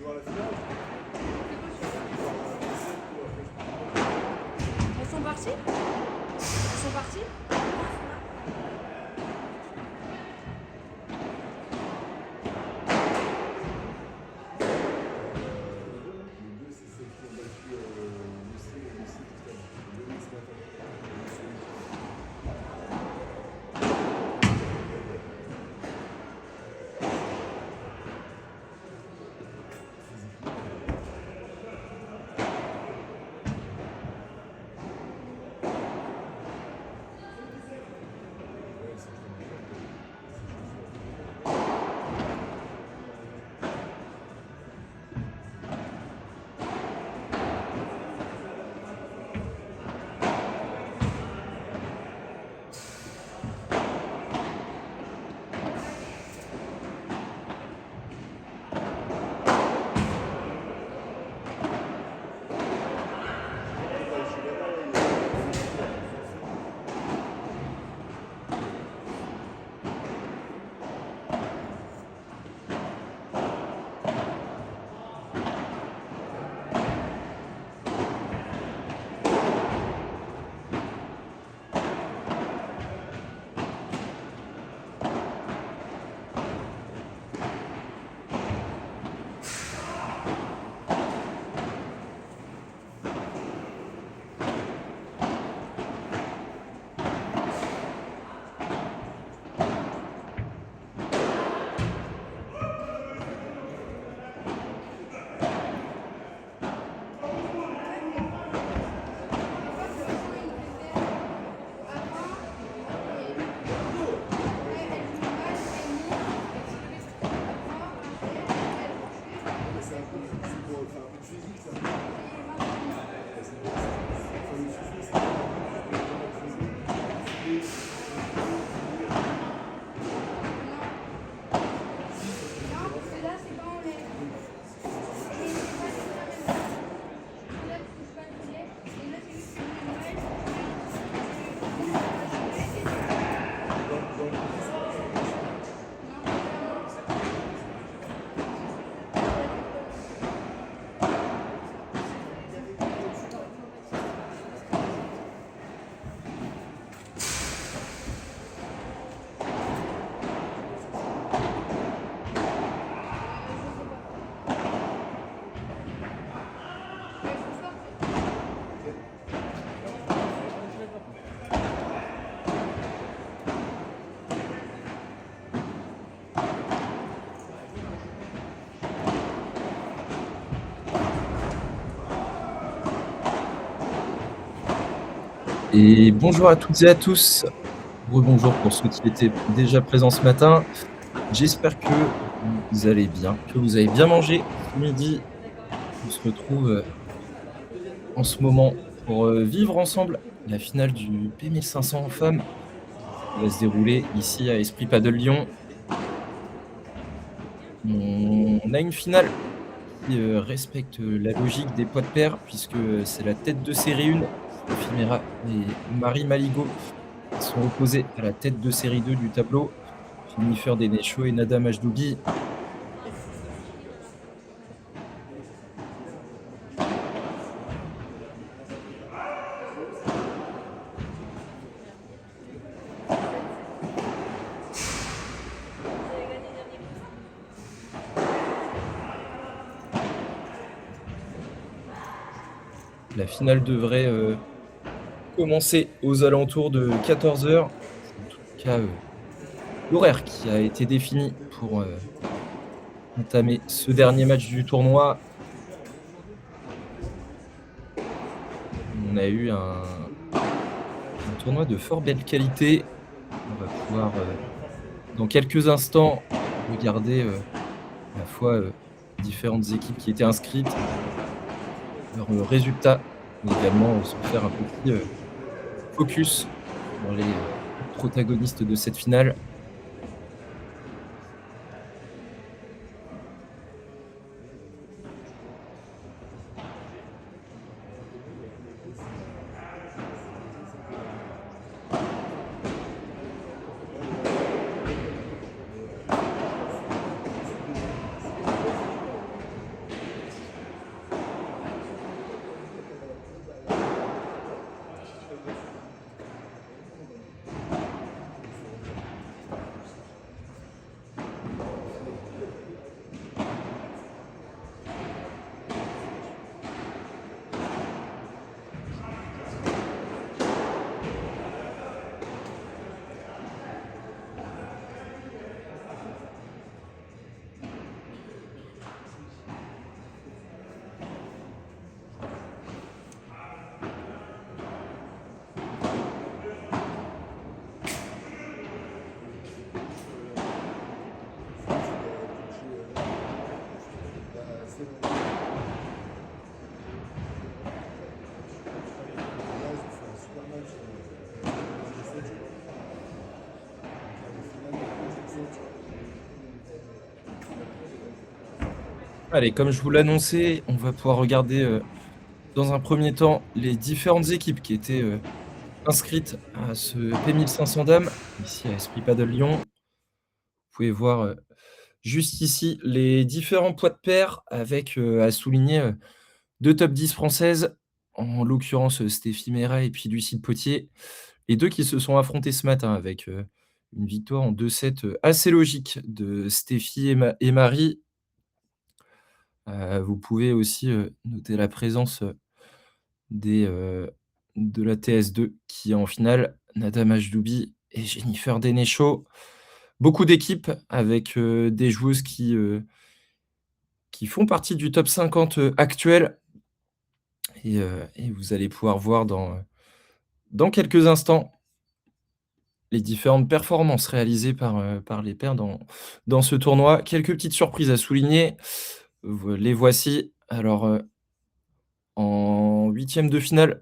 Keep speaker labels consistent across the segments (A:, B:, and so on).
A: Elles sont parties? Elles sont parties?
B: Et bonjour à toutes et à tous. Rebonjour pour ceux qui étaient déjà présents ce matin. J'espère que vous allez bien, que vous avez bien mangé ce midi. On se retrouve en ce moment pour vivre ensemble la finale du P1500 femmes qui va se dérouler ici à Esprit Paddle Lyon. On a une finale qui respecte la logique des poids de pair puisque c'est la tête de série 1, Sophie Mera et Marie Maligot, qui sont opposés à la tête de série 2 du tableau, Jennifer Denecho et Nada Majdoubi. La finale devrait commencer aux alentours de 14h. C'est en tout cas l'horaire qui a été défini pour entamer ce dernier match du tournoi. On a eu un tournoi de fort belle qualité. On va pouvoir dans quelques instants regarder à la fois différentes équipes qui étaient inscrites, leurs résultats, mais également se faire un petit focus sur les protagonistes de cette finale. Allez, comme je vous l'annonçais, on va pouvoir regarder, dans un premier temps, les différentes équipes qui étaient, inscrites à ce P1500 dames, ici à Esprit Padel Lyon. Vous pouvez voir, juste ici, les différents poids de pair avec, à souligner, 2 top 10 françaises, en l'occurrence, Stéphie Mayret et puis Lucile Potier. Les 2 qui se sont affrontées ce matin avec, une victoire en 2-7, assez logique de Stéphie et Marie. Vous pouvez aussi, noter la présence, des, de la TS2 qui est en finale, Nada Majdoubi et Jennifer Denéchaud. Beaucoup d'équipes avec, des joueuses qui font partie du top 50, actuel et vous allez pouvoir voir dans quelques instants les différentes performances réalisées par les pairs dans ce tournoi. Quelques petites surprises à souligner, les voici. Alors, en huitième de finale,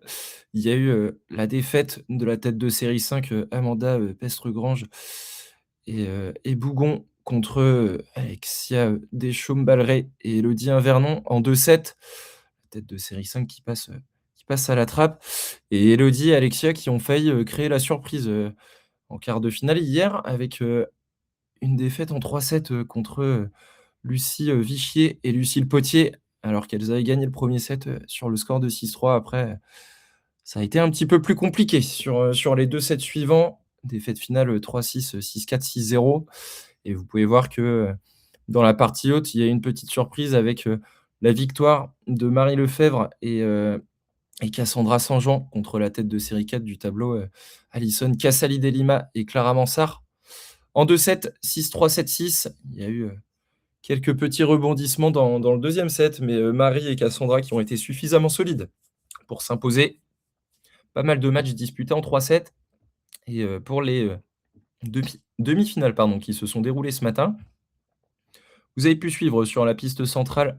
B: il y a eu, la défaite de la tête de série 5, Amanda, Pestre-Grange et Bougon contre, Alexia Deschaumes-Balleret et Élodie Invernon en 2-7. Tête de série 5 qui passe à la trappe et Élodie et Alexia qui ont failli, créer la surprise, en quart de finale hier avec, une défaite en 3-7, contre, Lucie, Vichier et Lucile Potier, alors qu'elles avaient gagné le premier set, sur le score de 6-3. Après, ça a été un petit peu plus compliqué sur les 2 sets suivants. Défaite finale, 3-6, 6-4, 6-0 et vous pouvez voir que, dans la partie haute, il y a une petite surprise avec, la victoire de Marie Lefebvre et Cassandra Sanjean contre la tête de série 4 du tableau, Alison Casali de Lima et Clara Mansart. En 2-7, 6-3, 7-6, il y a eu, quelques petits rebondissements dans le deuxième set, mais, Marie et Cassandra qui ont été suffisamment solides pour s'imposer. Pas mal de matchs disputés en 3-7 et pour les, demi-finales pardon, qui se sont déroulées ce matin, vous avez pu suivre sur la piste centrale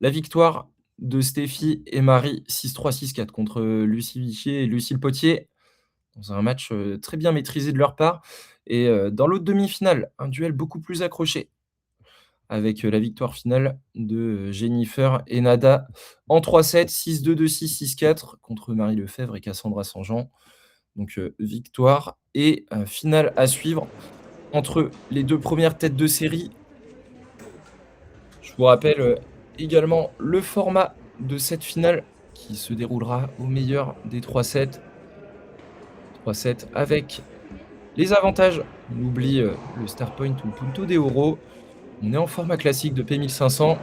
B: la victoire de Stéphie et Marie 6-3, 6-4 contre, Lucie Vichier et Lucile Potier, dans un match, très bien maîtrisé de leur part et dans l'autre demi-finale, un duel beaucoup plus accroché avec, la victoire finale de, Jennifer et Nada en 3-7, 6-2, 2-6, 6-4 contre Marie Lefebvre et Cassandra Sanjean. Donc, victoire et finale à suivre entre les 2 premières têtes de série. Je vous rappelle, également le format de cette finale qui se déroulera au meilleur des 3 sets. 3 sets avec les avantages. On oublie, le star point ou le punto de oro. On est en format classique de P1500.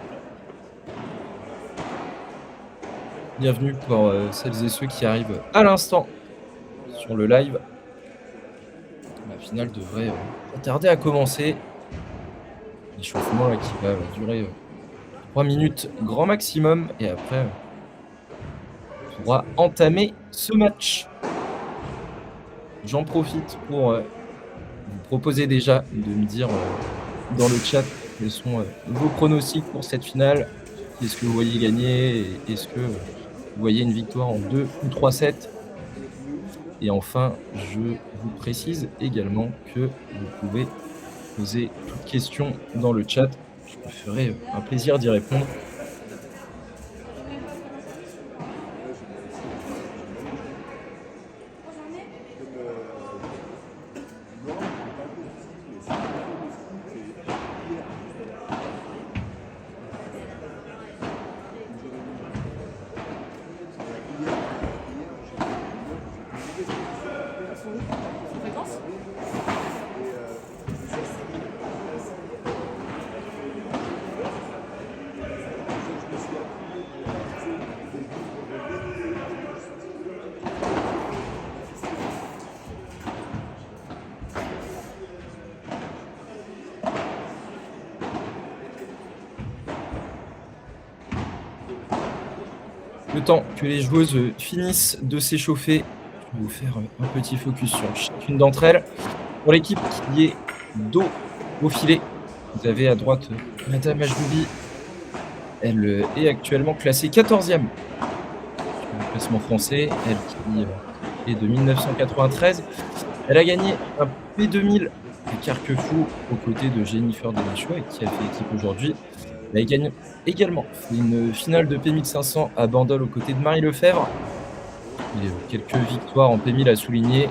B: Bienvenue pour, celles et ceux qui arrivent à l'instant sur le live. La finale devrait, pas tarder à commencer. L'échauffement là qui va durer, 3 minutes grand maximum et après, on pourra entamer ce match. J'en profite pour, vous proposer déjà de me dire, dans le chat quels sont, vos pronostics pour cette finale. Qui est-ce que vous voyez gagner et est-ce que, vous voyez une victoire en 2 ou 3 sets? Et enfin, je vous précise également que vous pouvez poser toute question dans le chat. Je me ferai, un plaisir d'y répondre.
A: Fréquence?
B: Le temps que les joueuses, finissent de s'échauffer, je vais vous faire, un petit focus sur chacune d'entre elles. Pour l'équipe qui est dos au filet, vous avez à droite, Nada Majdoubi Elle est actuellement classée 14e sur le classement français. Elle qui est de 1993. Elle a gagné un P2000 à Carquefou aux côtés de Jennifer Denechaud et qui a fait équipe aujourd'hui. Elle gagne également fait une finale de P1500 à Bandol aux côtés de Marie Lefebvre. Et quelques victoires en P1000 à souligner,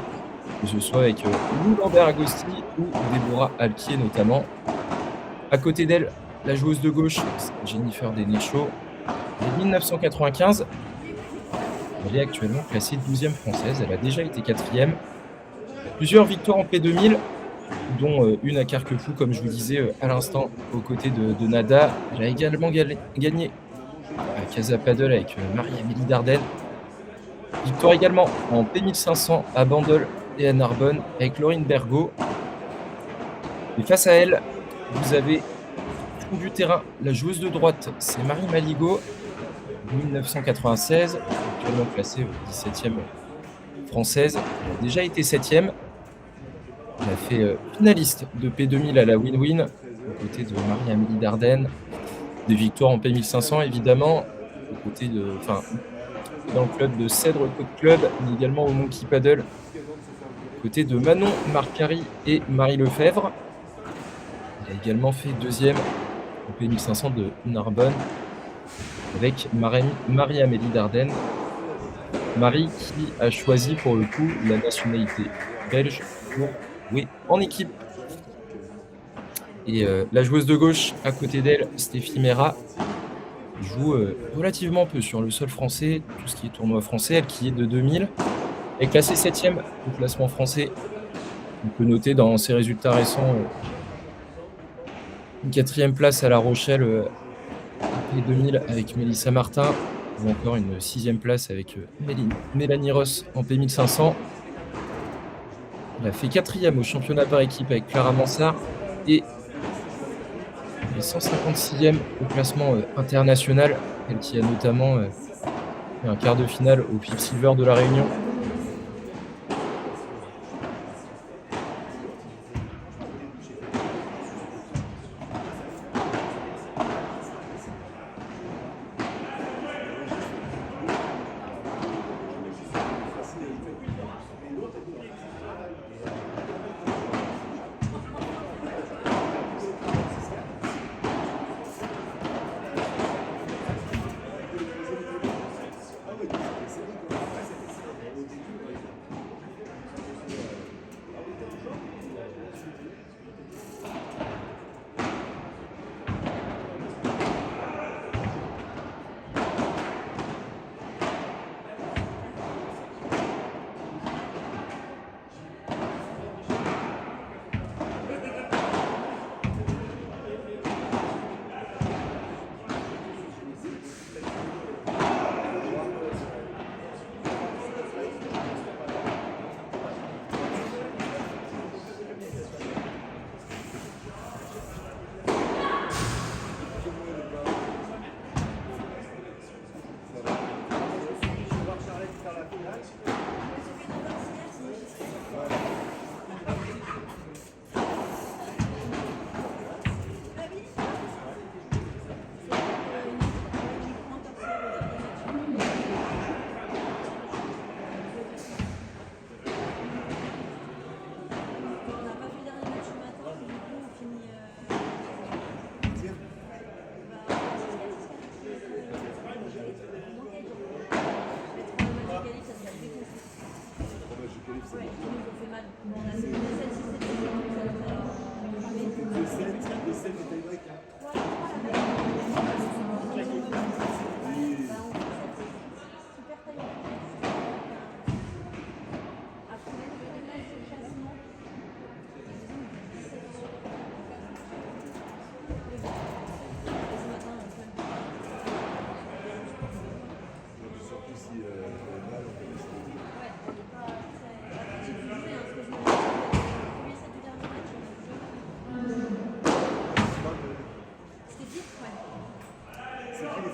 B: que ce soit avec Lou Lambert-Agosti ou Déborah Alquier notamment. À côté d'elle, la joueuse de gauche, c'est Jennifer Denechaud, elle est de 1995. Elle est actuellement classée 12e française. Elle a déjà été 4e. Plusieurs victoires en P2000, dont une à Carquefou, comme je vous disais à l'instant, aux côtés de Nada. Elle a également gagné à Casa Paddle avec Marie-Amélie Dardenne. Victoire également en P1500 à Bandol et à Narbonne avec Laurine Bergot. Et face à elle, vous avez au fond du terrain la joueuse de droite, c'est Marie Maligot, 1996, actuellement classée 17e française. Elle a déjà été 7e. Elle a fait finaliste de P2000 à la Win-Win, aux côtés de Marie-Amélie Dardenne. Des victoires en P1500 évidemment, aux côtés dans le club de Cèdre Côte Club, mais également au Monkey Paddle, aux côtés de Manon Marcari et Marie Lefebvre. Elle a également fait 2e au P1500 de Narbonne avec Marie-Amélie Dardenne. Marie qui a choisi pour le coup la nationalité belge pour jouer en équipe. Et la joueuse de gauche à côté d'elle, Stéphie Mera, joue relativement peu sur le sol français, tout ce qui est tournoi français, elle qui est de 2000, est classée 7e au classement français. On peut noter dans ses résultats récents une 4e place à La Rochelle en P2000 avec Mélissa Martin, ou encore une 6e place avec Mélanie Ross en P1500. Elle a fait 4e au championnat par équipe avec Clara Mansart et 156e au classement international, elle qui a notamment fait un quart de finale au Flip Silver de La Réunion.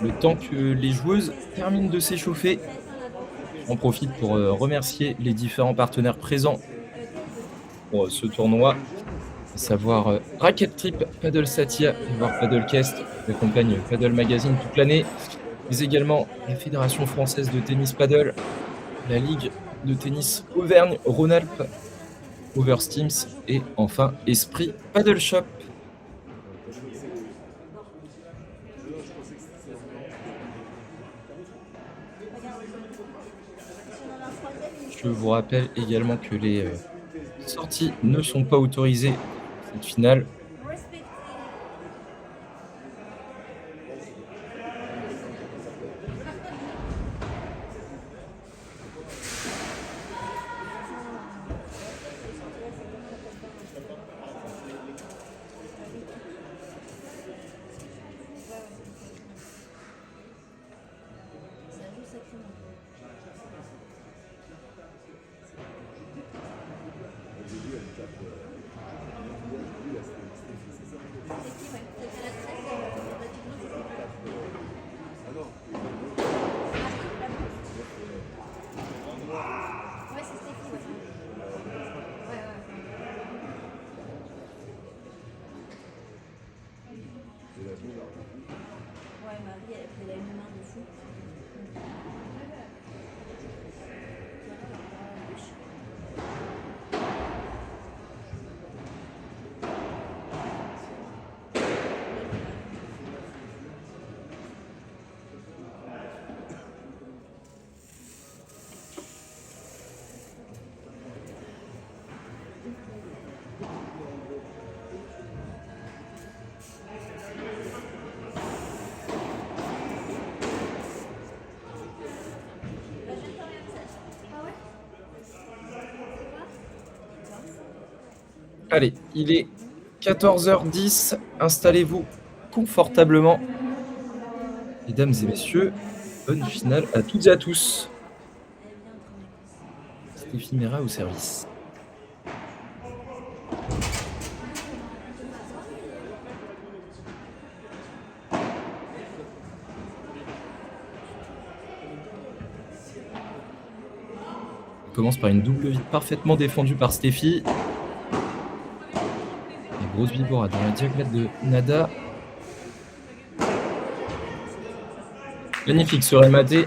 B: Le temps que les joueuses terminent de s'échauffer, j'en profite pour remercier les différents partenaires présents pour ce tournoi. à savoir Racket Trip, Paddle Satia et voir Paddlecast qui accompagne Paddle Magazine toute l'année, mais également la Fédération française de tennis paddle, la Ligue de tennis Auvergne-Rhône-Alpes, Oversteams et enfin Esprit Paddle Shop. Je vous rappelle également que les sorties ne sont pas autorisées pour cette finale.
A: Ouais, c'est Stéphie, ouais. Ouais, ouais. Ouais, Marie, elle a une main de fou.
B: Allez, il est 14h10, installez-vous confortablement. Mesdames et messieurs, bonne finale à toutes et à tous. Stéphie Mera au service. On commence par une double vide parfaitement défendue par Stéphie. Une grosse vibora dans la diagonale de Nada. Magnifique ce rematé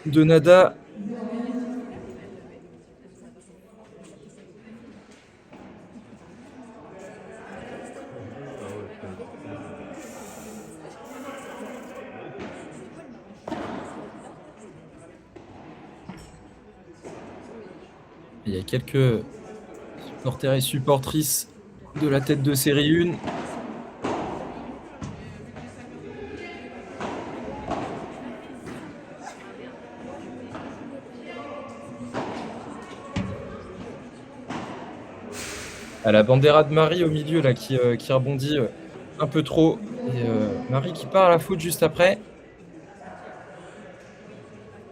B: de Nada. Il y a quelques supporters et supportrices de la tête de série 1. À la bandera de Marie au milieu là qui rebondit un peu trop. Et Marie qui part à la faute juste après.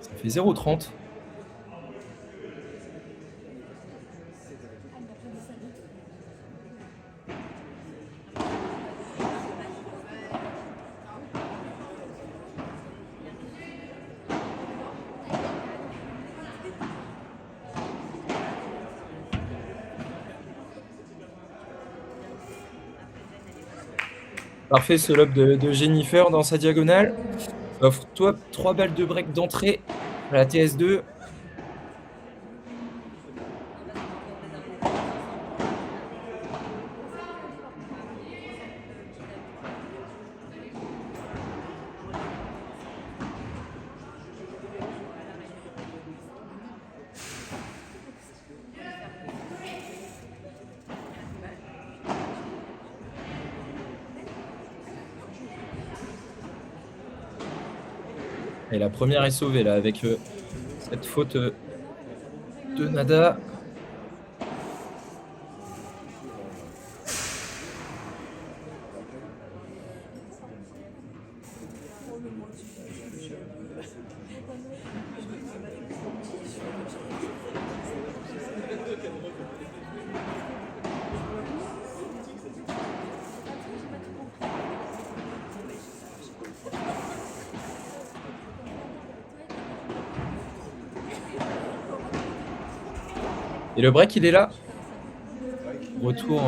B: Ça fait 0,30. Parfait ce lob de Jennifer dans sa diagonale. Offre-toi 3 balles de break d'entrée à la TS2. Et la première est sauvée là avec cette faute de Nada. Et le break, il est là. Retour,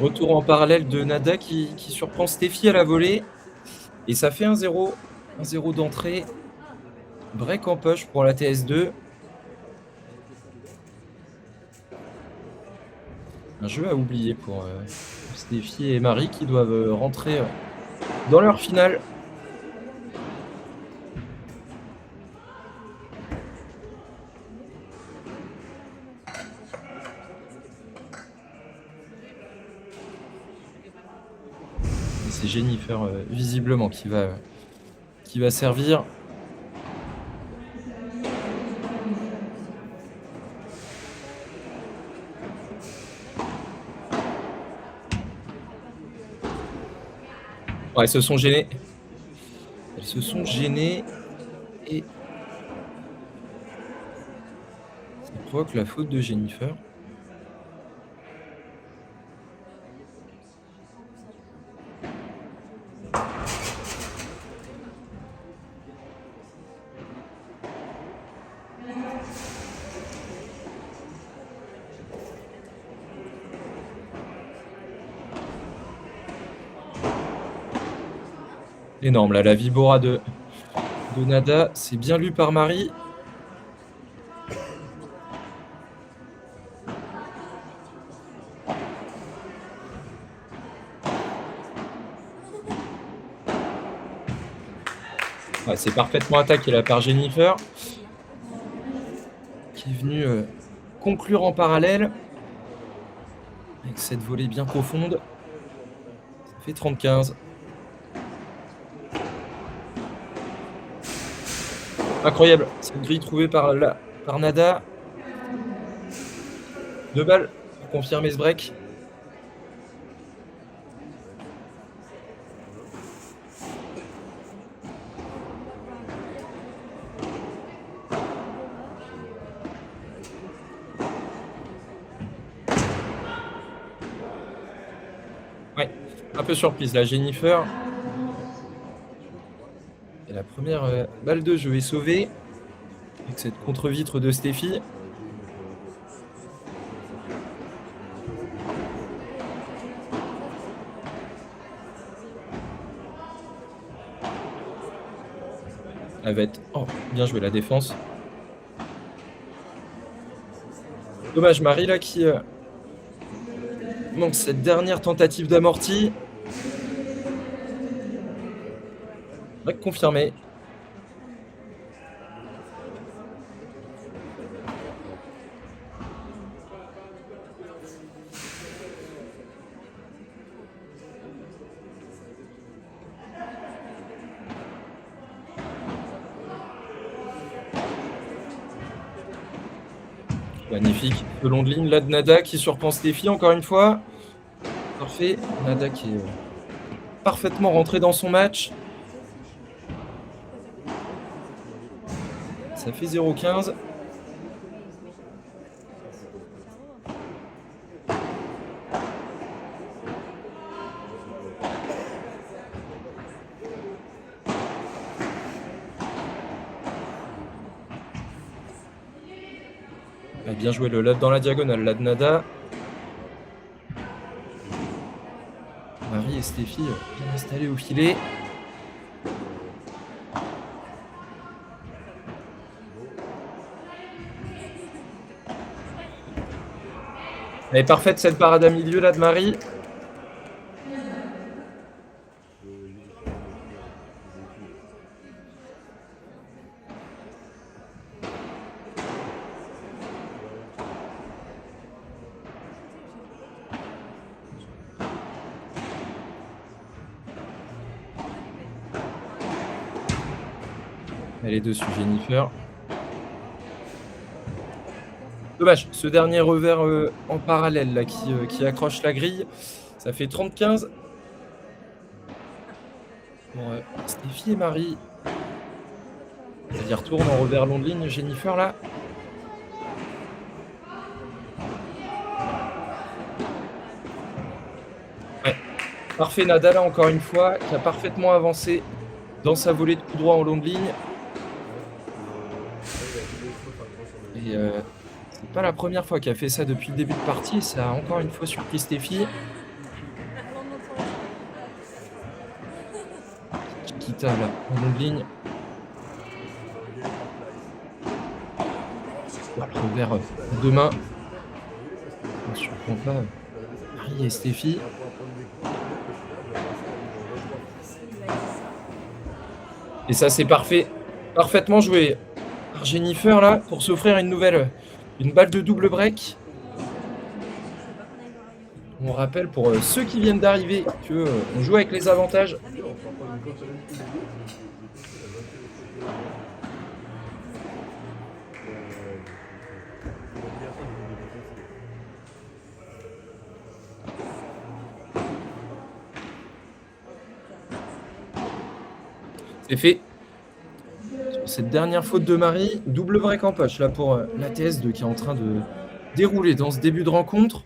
B: retour en parallèle de Nada qui surprend Steffi à la volée et ça fait 1-0. 1-0 d'entrée. Break en poche pour la TS2. Un jeu à oublier pour Steffi et Marie qui doivent rentrer dans leur finale. Et c'est Jennifer visiblement qui va servir. Ouais, elles se sont gênées. Elles se sont gênées et ça provoque la faute de Jennifer. Énorme là, la Vibora de Nada, c'est bien lu par Marie. Ouais, c'est parfaitement attaqué là par Jennifer qui est venue conclure en parallèle avec cette volée bien profonde. Ça fait 30-15. Incroyable, cette grille trouvée par Nada. 2 balles pour confirmer ce break. Ouais, un peu surprise là, Jennifer. Et la première balle de jeu est sauvée avec cette contre-vitre de Steffi. Elle va être... Oh, bien joué la défense. Dommage Marie là qui manque cette dernière tentative d'amorti. Break confirmé. Magnifique. Le long de ligne là de Nada qui surprend Steffi encore une fois. Parfait. Nada qui est parfaitement rentré dans son match. Ça fait 0-15. Bien joué le lob dans la diagonale là de Nada. Marie et Steffi bien installés au filet. Elle est parfaite cette parade à milieu là de Marie. Elle est dessus, Jennifer. Dommage, ce dernier revers en parallèle là, qui accroche la grille. Ça fait 30-15. Bon, Steffi et Marie. Elle retourne en revers long de ligne, Jennifer là. Ouais. Parfait Nada là encore une fois, qui a parfaitement avancé dans sa volée de coup droit en long de ligne. Et C'est pas la première fois qu'elle fait ça depuis le début de partie et ça a encore une fois surpris Steffi. Chiquita là, en longue ligne. Voilà, le revers de main. On ne surprend pas Marie et Steffi. Et ça, c'est parfait. Parfaitement joué par Jennifer là pour s'offrir une balle de double break. On rappelle pour ceux qui viennent d'arriver que on joue avec les avantages. C'est fait. Sur cette dernière faute de Marie, double break en poche là pour l'ATS2 qui est en train de dérouler dans ce début de rencontre.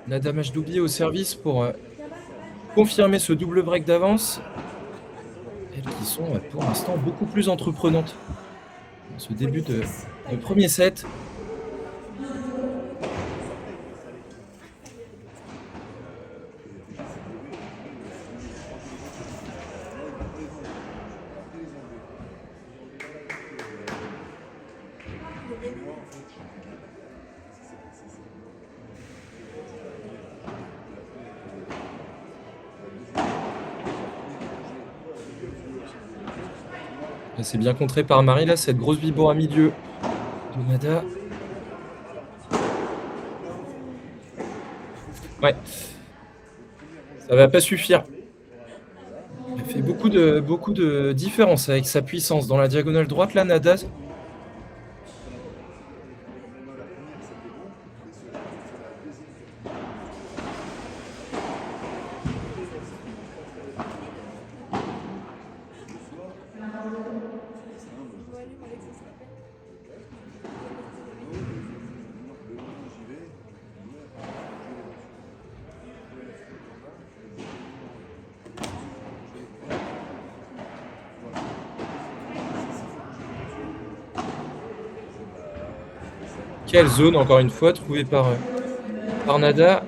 B: Nada Majdoubi au service pour confirmer ce double break d'avance. Elles qui sont pour l'instant beaucoup plus entreprenantes dans ce début de premier set. C'est bien contré par Marie là, cette grosse vibro à milieu de Nada. Ouais. Ça va pas suffire. Elle fait beaucoup de différence avec sa puissance dans la diagonale droite là, Nada. Quelle zone, encore une fois, trouvée par Nada.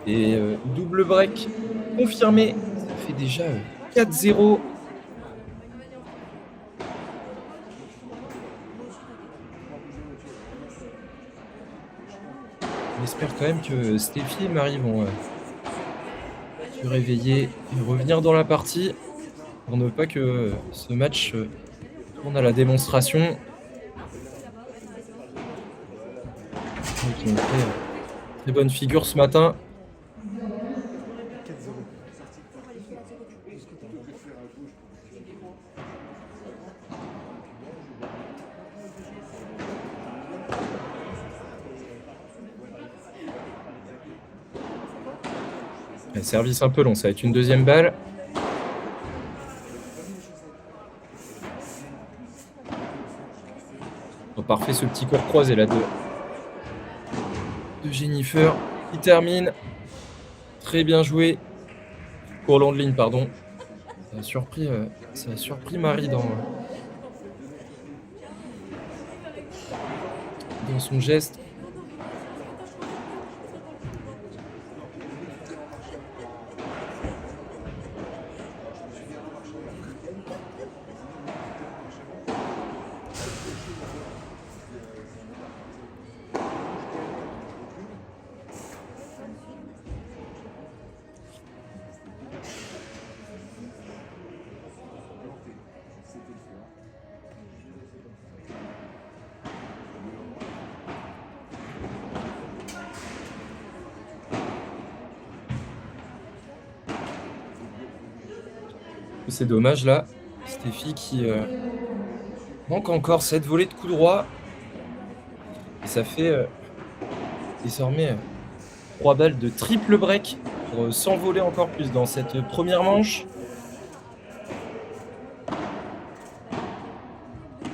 B: Et double break confirmé. Ça fait déjà 4-0. On espère quand même que Steffi et Marie vont se réveiller et revenir dans la partie pour ne pas que ce match tourne à la démonstration. Qui ont fait très bonne figure ce matin. Un service un peu long, ça va être une deuxième balle. Oh, parfait ce petit court croisé là de Jennifer qui termine. Très bien joué. Court long de ligne, pardon. ça a surpris Marie dans son geste. C'est dommage là, Steffi qui, manque encore cette volée de coup droit et ça fait, désormais, 3 balles de triple break pour, s'envoler encore plus dans cette, première manche.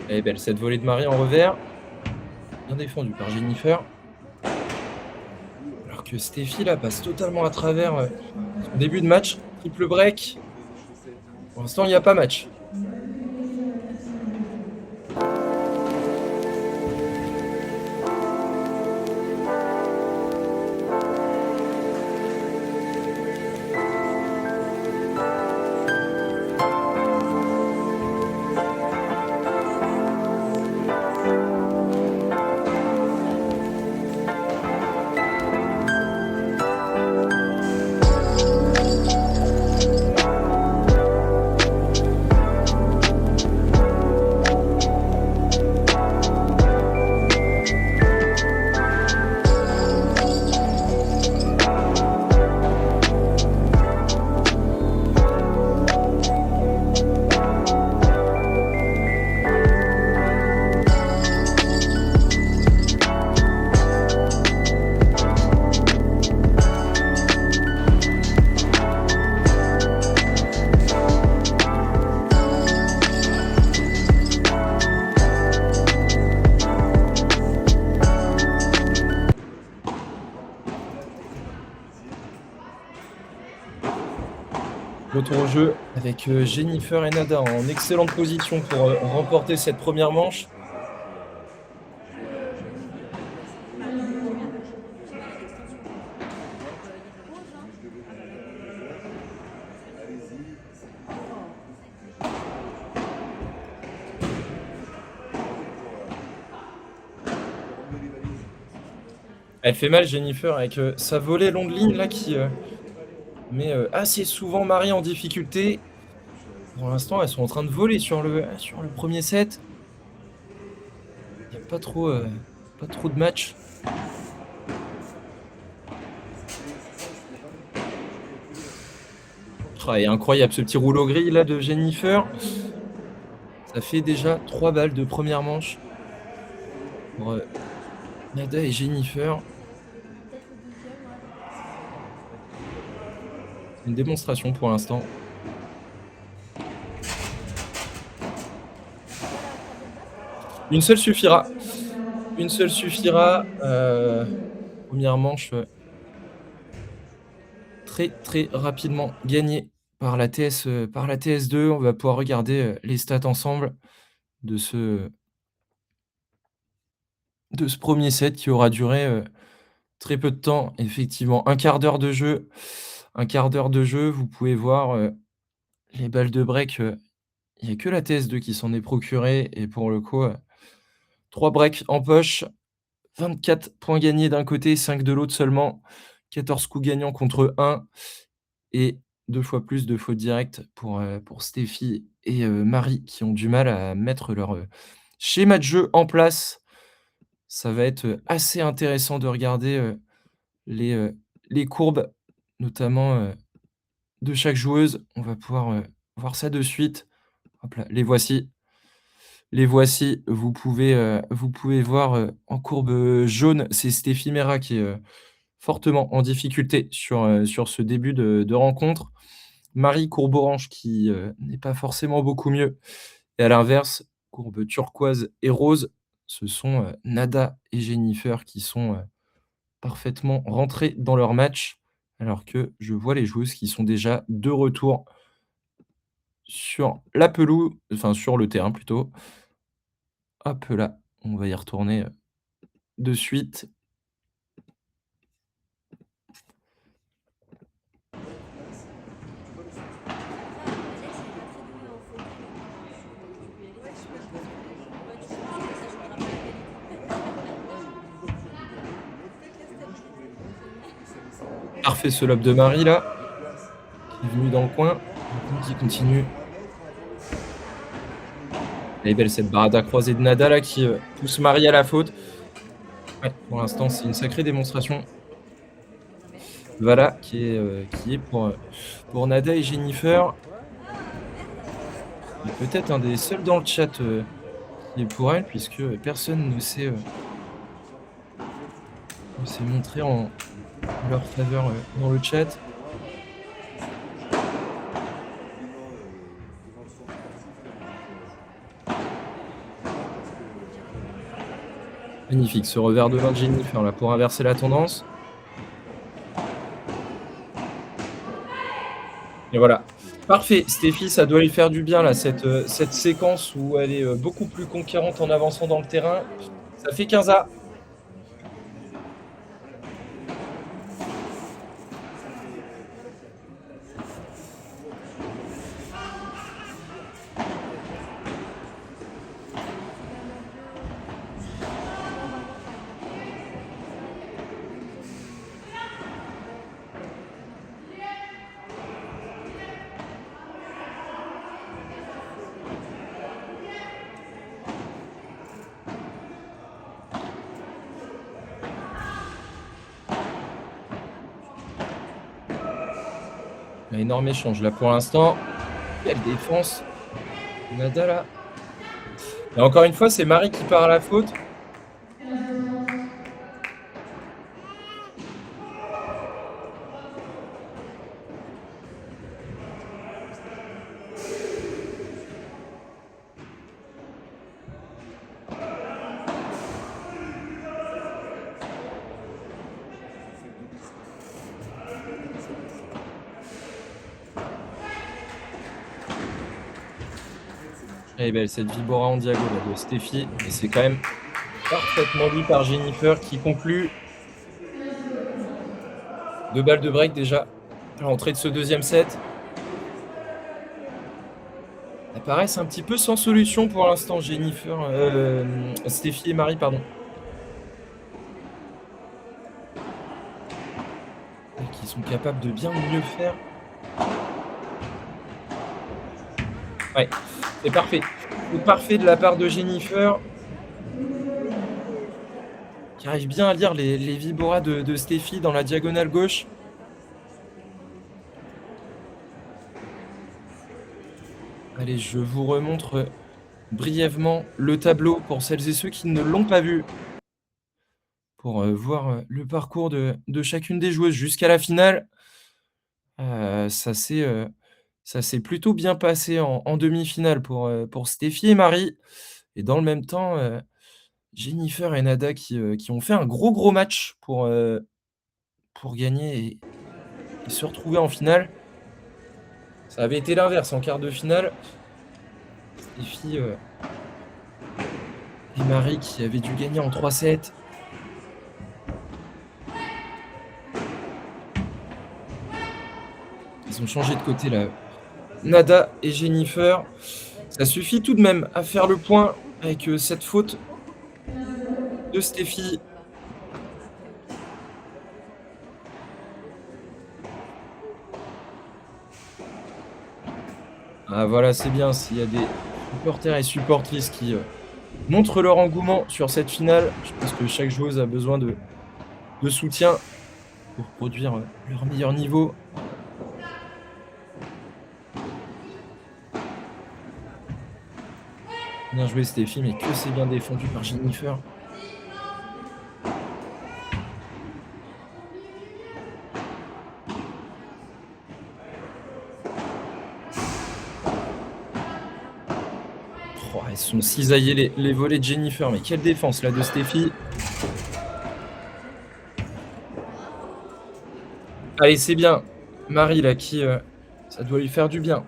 B: Elle est belle cette volée de Marie en revers, bien défendue par Jennifer. Alors que Steffi là passe totalement à travers, son début de match. Triple break. Pour l'instant, il y a pas match. Retour au jeu avec, Jennifer et Nada en excellente position pour, remporter cette première manche. Elle fait mal Jennifer avec, sa volée longue ligne là qui, met, assez souvent Marie en difficulté. Pour l'instant, elles sont en train de voler sur le 1er set. Il y a pas trop de match. Ah, et incroyable ce petit rouleau gris là de Jennifer. Ça fait déjà 3 balles de première manche pour, Nada et Jennifer.
A: Peut-être le deuxième, ouais.
B: C'est une démonstration pour l'instant.
A: C'est quoi la troisième place?
B: Une seule suffira. Une seule suffira. 1re manche, très, très rapidement gagnée par la TS2. On va pouvoir regarder, les stats ensemble de ce de ce 1er set qui aura duré, très peu de temps. Effectivement, un quart d'heure de jeu. Un quart d'heure de jeu. Vous pouvez voir, les balles de break, il y a que la TS2 qui s'en est procurée et pour le coup, 3 breaks en poche. 24 points gagnés d'un côté, 5 de l'autre seulement. 14 coups gagnants contre 1 et 2 fois plus de fautes directes pour Steffi et Marie qui ont du mal à mettre leur, schéma de jeu en place. Ça va être, assez intéressant de regarder, les, heu, les courbes, notamment, de chaque joueuse. On va pouvoir, voir ça de suite. Hop là, les voici. Les voici. Vous pouvez voir, en courbe, jaune, c'est Steffi Mera qui est, fortement en difficulté sur ce début de rencontre. Marie courbe orange qui, n'est pas forcément beaucoup mieux et à l'inverse, courbe turquoise et rose, ce sont, Nada et Jennifer qui sont, parfaitement rentrées dans leur match, alors que je vois les joueuses qui sont déjà de retour sur la pelouse, enfin sur le terrain plutôt. Hop là, on va y retourner, de suite.
A: Après, Alex, il est pas très doué en photo, donc je pense que tu peux y aller sans souci. Ouais, tu sais, parce que ça changera pas la qualité.
B: Parfait ce lob de Marie là, qui est venu dans le coin. Maintenant qui continue. Elle est belle cette barada croisée de Nada là qui, pousse Marie à la faute. Ouais, pour l'instant, c'est une sacrée démonstration. Voilà, qui est pour Nada et Jennifer. Et peut-être un des seuls dans le chat, qui est pour elle, puisque personne ne s'est montré en leur faveur, dans le chat. Magnifique, ce revers de main de Jennifer là pour inverser la tendance. Et voilà. Parfait, Steffi, ça doit lui faire du bien là, cette séquence où elle est, beaucoup plus conquérante en avançant dans le terrain. Ça fait 15-A.
A: C'est quand même un peu. Normalement, enfin, il a pas une
B: Un énorme échange là pour l'instant. Quelle défense. Nada là. Et encore une fois, c'est Marie qui part à la faute. Elle est belle cette Vibora en diago là de Steffi. Et c'est quand même parfaitement lu par Jennifer qui conclut. 2 balles de break déjà à l'entrée de ce deuxième set. Elles paraissent un petit peu sans solution pour l'instant, Jennifer, Steffi et Marie, pardon. Et qui sont capables de bien mieux faire. Ouais, c'est parfait. C'est parfait de la part de Jennifer. Qui arrive bien à lire les Vibora de Steffi dans la diagonale gauche. Allez, je vous remontre brièvement le tableau pour celles et ceux qui ne l'ont pas vu. Pour voir le parcours de chacune des joueuses jusqu'à la finale. Ça s'est plutôt bien passé en demi-finale pour Steffi et Marie. Et dans le même temps, Jennifer et Nada qui ont fait un gros match pour gagner et se retrouver en finale. Ça avait été l'inverse en quart de finale. Steffi et Marie qui avaient dû gagner en 3-7. Ils ont changé de côté là. Nada et Jennifer. Ça suffit tout de même à faire le point avec cette faute de Steffi. Ah voilà, c'est bien s'il y a des supporters et supportrices qui montrent leur engouement sur cette finale. Je pense que chaque joueuse a besoin de soutien pour produire leur meilleur niveau. Bien joué Steffi, mais que c'est bien défendu par Jennifer. Oh, elles sont cisaillées les volets de Jennifer, mais quelle défense là de Steffi. Allez, c'est bien. Marie là qui ça doit lui faire du bien.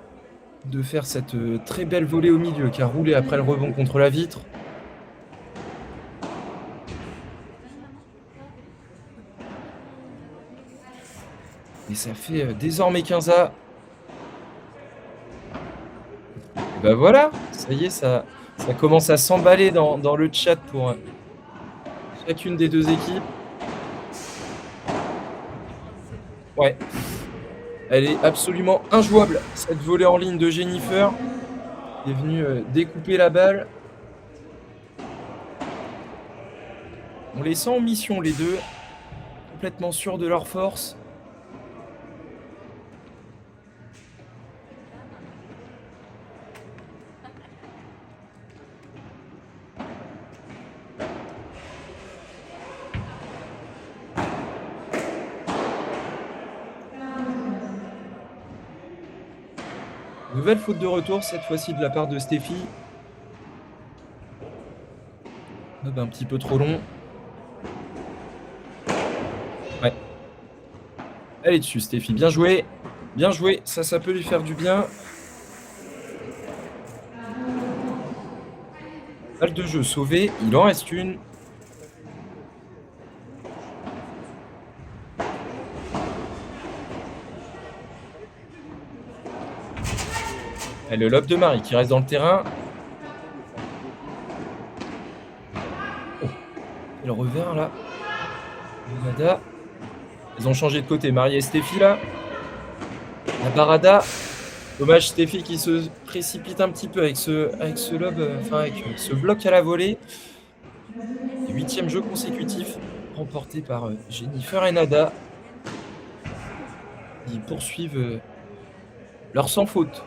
B: de faire cette, très belle volée au milieu qui a roulé après le rebond contre la vitre. Et ça fait, désormais 15-. Et bah, voilà, ça y est, ça commence à s'emballer dans le chat pour, chacune des 2 équipes. Ouais, elle est absolument injouable, cette volée en ligne de Jennifer, qui est venue, découper la balle. On les sent en mission les 2, complètement sûrs de leur force. Nouvelle faute de retour, cette fois-ci de la part de Steffi. Hop, un petit peu trop long. Ouais. Elle est dessus, Steffi. Bien joué. Bien joué. Ça peut lui faire du bien. Balle de jeu sauvée. Il en reste une. Et le lob de Marie qui reste dans le terrain. Oh. Et le revers là. Nada. Ils ont changé de côté. Marie et Steffi là. La barada. Dommage Steffi qui se précipite un petit peu avec ce lob, enfin avec ce bloc à la volée. 8e jeu consécutif remporté par Jennifer et Nada. Ils poursuivent leur sans faute.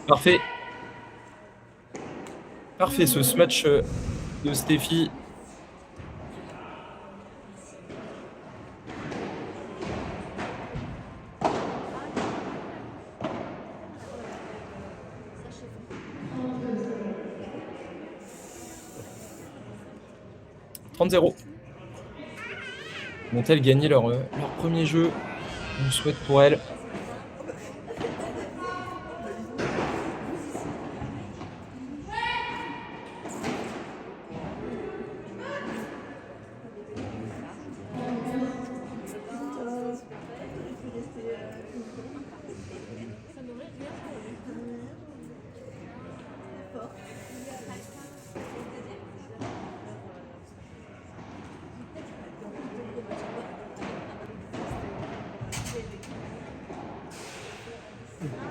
B: Parfait. Parfait ce smash de Steffi. « 30-0. Vont-elles gagner leur premier jeu? On le souhaite pour elles.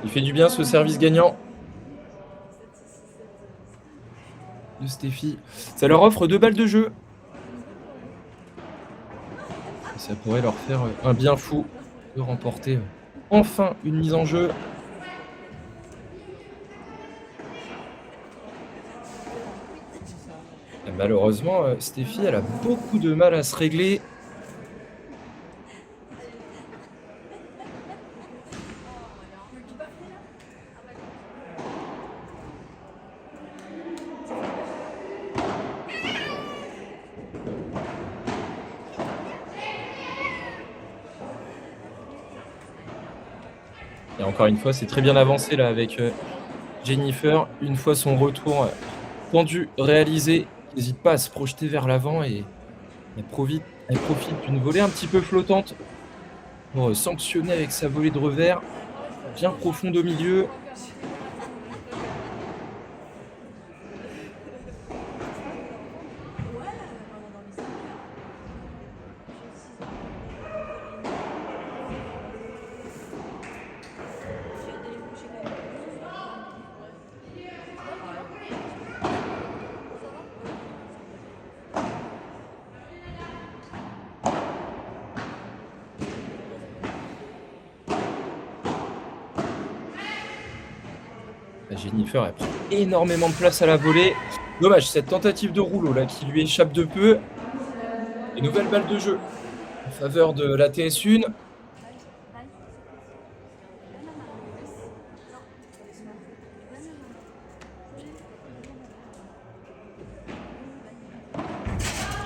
B: Il fait du bien ce service gagnant de Steffi. Ça leur offre 2 balles de jeu. Et ça pourrait leur faire un bien fou de remporter enfin une mise en jeu. Et malheureusement, Steffi, elle a beaucoup de mal à se régler. Et encore une fois, c'est très bien avancé là avec Jennifer. Une fois son retour tendu réalisé, n'hésite pas à se projeter vers l'avant et elle profite d'une volée un petit peu flottante pour sanctionner avec sa volée de revers bien profonde au milieu. Jennifer, elle prend énormément de place à la volée. Dommage, cette tentative de rouleau là qui lui échappe de peu. Et nouvelle balle de jeu en faveur de la TS1.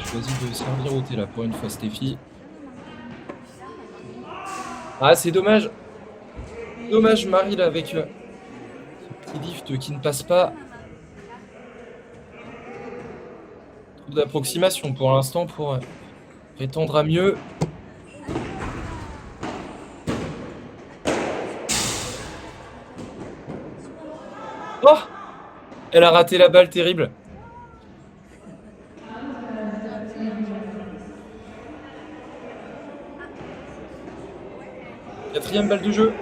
B: Choisit de servir au thé là pour une fois, Steffi. Ah, c'est dommage. Dommage, Marie là avec ce petit lift qui ne passe pas. Trop d'approximation pour l'instant pour prétendre à mieux. Oh! Elle a raté la balle, terrible. Quatrième balle de jeu.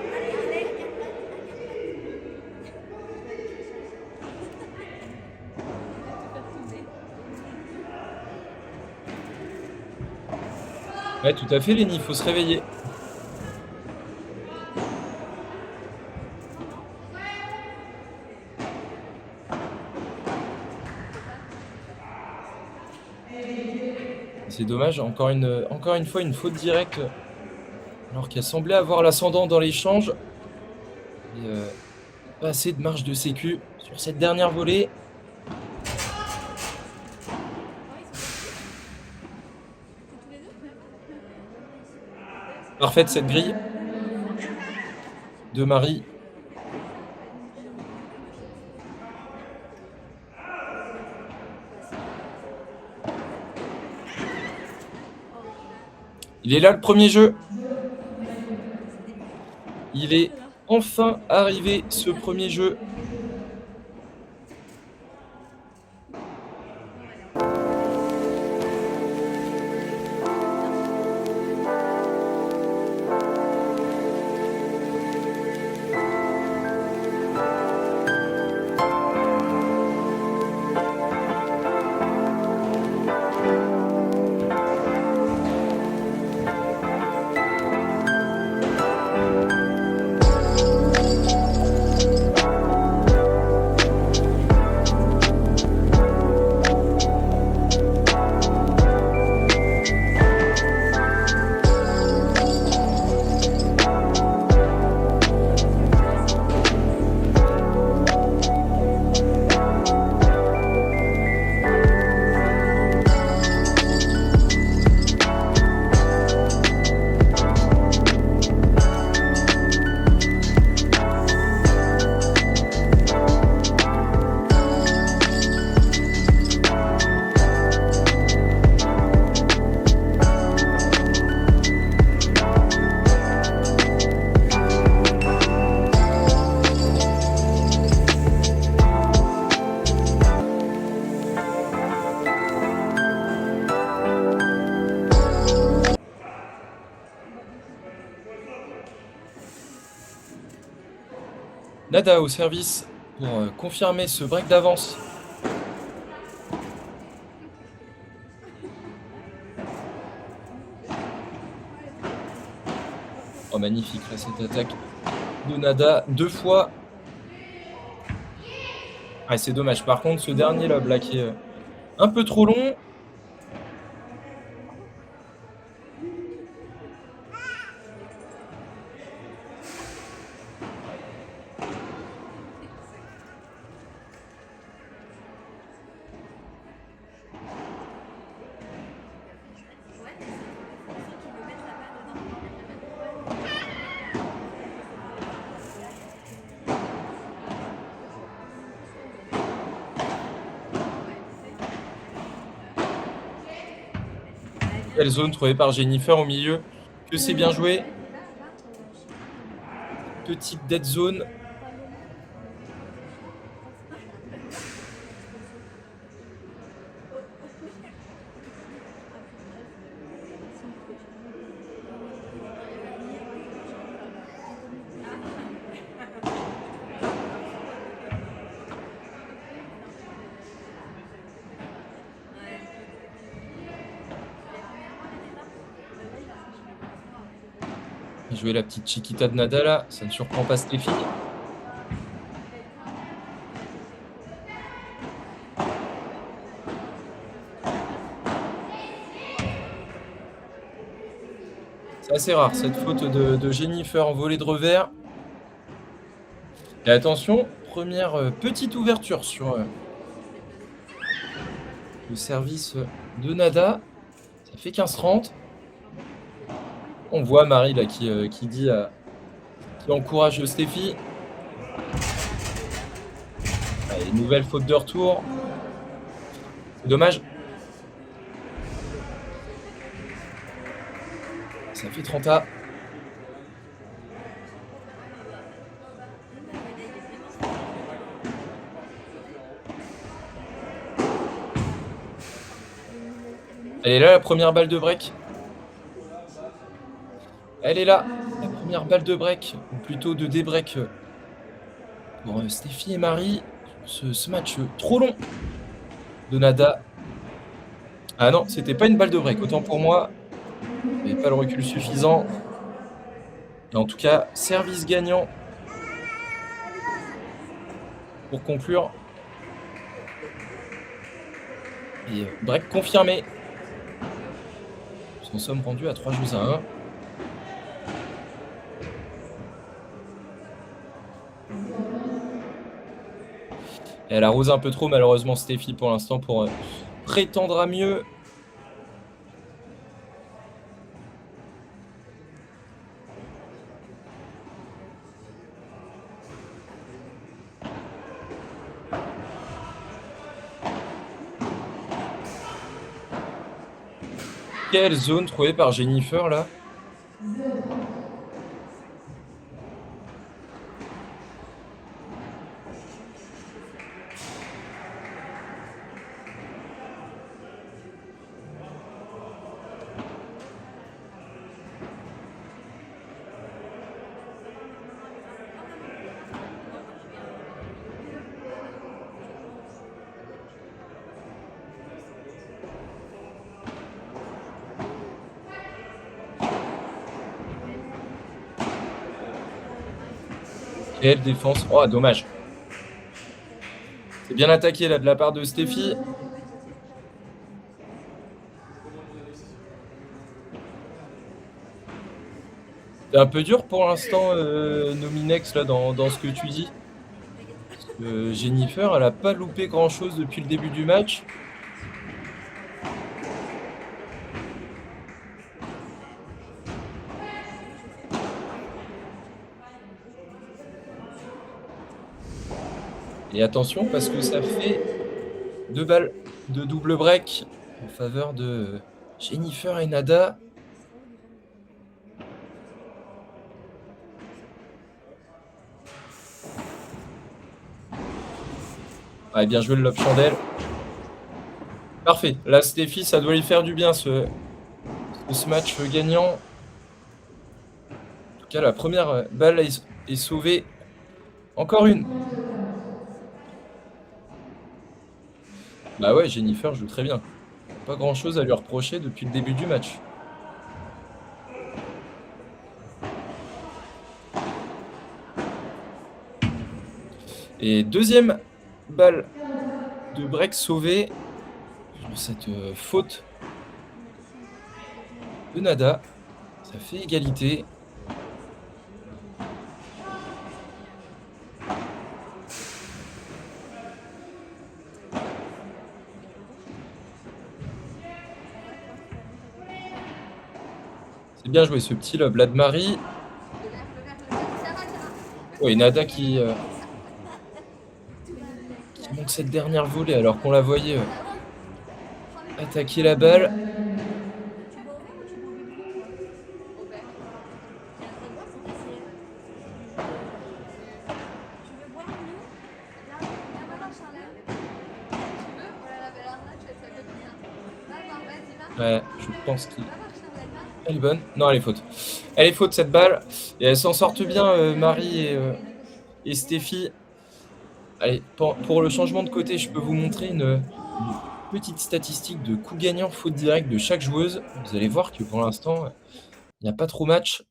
B: Ouais, tout à fait, Lenny, il faut se réveiller. C'est dommage, encore une fois, une faute directe. Alors qu'elle semblait avoir l'ascendant dans l'échange. Et pas assez de marge de sécu sur cette dernière volée. Parfaite cette grille de Marie. Il est là le premier jeu. Il est enfin arrivé ce premier jeu. Nada au service pour confirmer ce break d'avance. Oh, magnifique là cette attaque de Nada, 2 fois. Ah, c'est dommage. Par contre, ce dernier là, Black est un peu trop long. Belle zone trouvée par Jennifer au milieu. Que c'est bien joué. Petite dead zone. Jouer la petite Chiquita de Nada là, ça ne surprend pas Stéphie. C'est assez rare cette faute de Jennifer en volée de revers. Et attention, première, petite ouverture sur, le service, de Nada. Ça fait 15-30. On voit Marie là qui dit, qui encourage Steffi. Allez, nouvelle faute de retour. C'est dommage. Ça fait 30 A. Elle est là la première balle de break. Elle est là, la première balle de break, ou plutôt de débreak pour Steffi et Marie. Ce match trop long de Nada. Ah non, c'était pas une balle de break, autant pour moi. J'avais pas le recul suffisant. Et en tout cas, service gagnant pour conclure. Et break confirmé. Nous en sommes rendus à 3-1. Elle arrose un peu trop malheureusement Steffi pour l'instant pour prétendre à mieux. Quelle zone trouvée par Jennifer là. Quelle défense. Oh, dommage. C'est bien attaqué là de la part de Steffi. C'est un peu dur pour l'instant, Nominex là dans ce que tu dis. Parce que Jennifer, elle a pas loupé grand chose depuis le début du match. Et attention parce que ça fait 2 balles de double break en faveur de Jennifer et Nada. Ouais, bien joué le lob chandelle. Parfait. Là, Steffi, ça doit lui faire du bien ce match gagnant. En tout cas, la première balle est sauvée. Encore une. Bah ouais, Jennifer joue très bien. Pas grand chose à lui reprocher depuis le début du match. Et deuxième balle de break sauvée sur cette faute de Nada. Ça fait égalité. C'est bien joué ce petit lob là de Marie. Ouais, Nada qui manque cette dernière volée alors qu'on la voyait attaquer la balle. Ouais, je pense qu'elle est bonne. Non, elle est faute. Elle est faute cette balle. Et elles s'en sortent bien, Marie et Steffi. Allez, pour le changement de côté, je peux vous montrer une petite statistique de coups gagnants faute directe de chaque joueuse. Vous allez voir que pour l'instant, il n'y a pas trop match.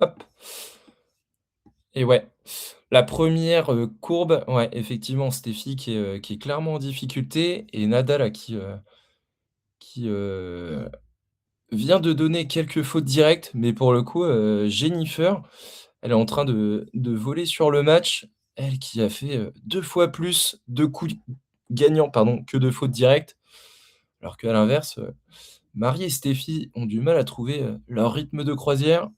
B: Hop. Et ouais. La première re courbe, ouais, effectivement, Steffi qui est clairement en difficulté et Nada là qui vient de donner quelques fautes directes, mais pour le coup, Jennifer, elle est en train de voler sur le match. Elle qui a fait, 2 fois plus de coups gagnants, pardon, que de fautes directes. Alors qu'à l'inverse, Marie et Steffi ont du mal à trouver, leur rythme de croisière.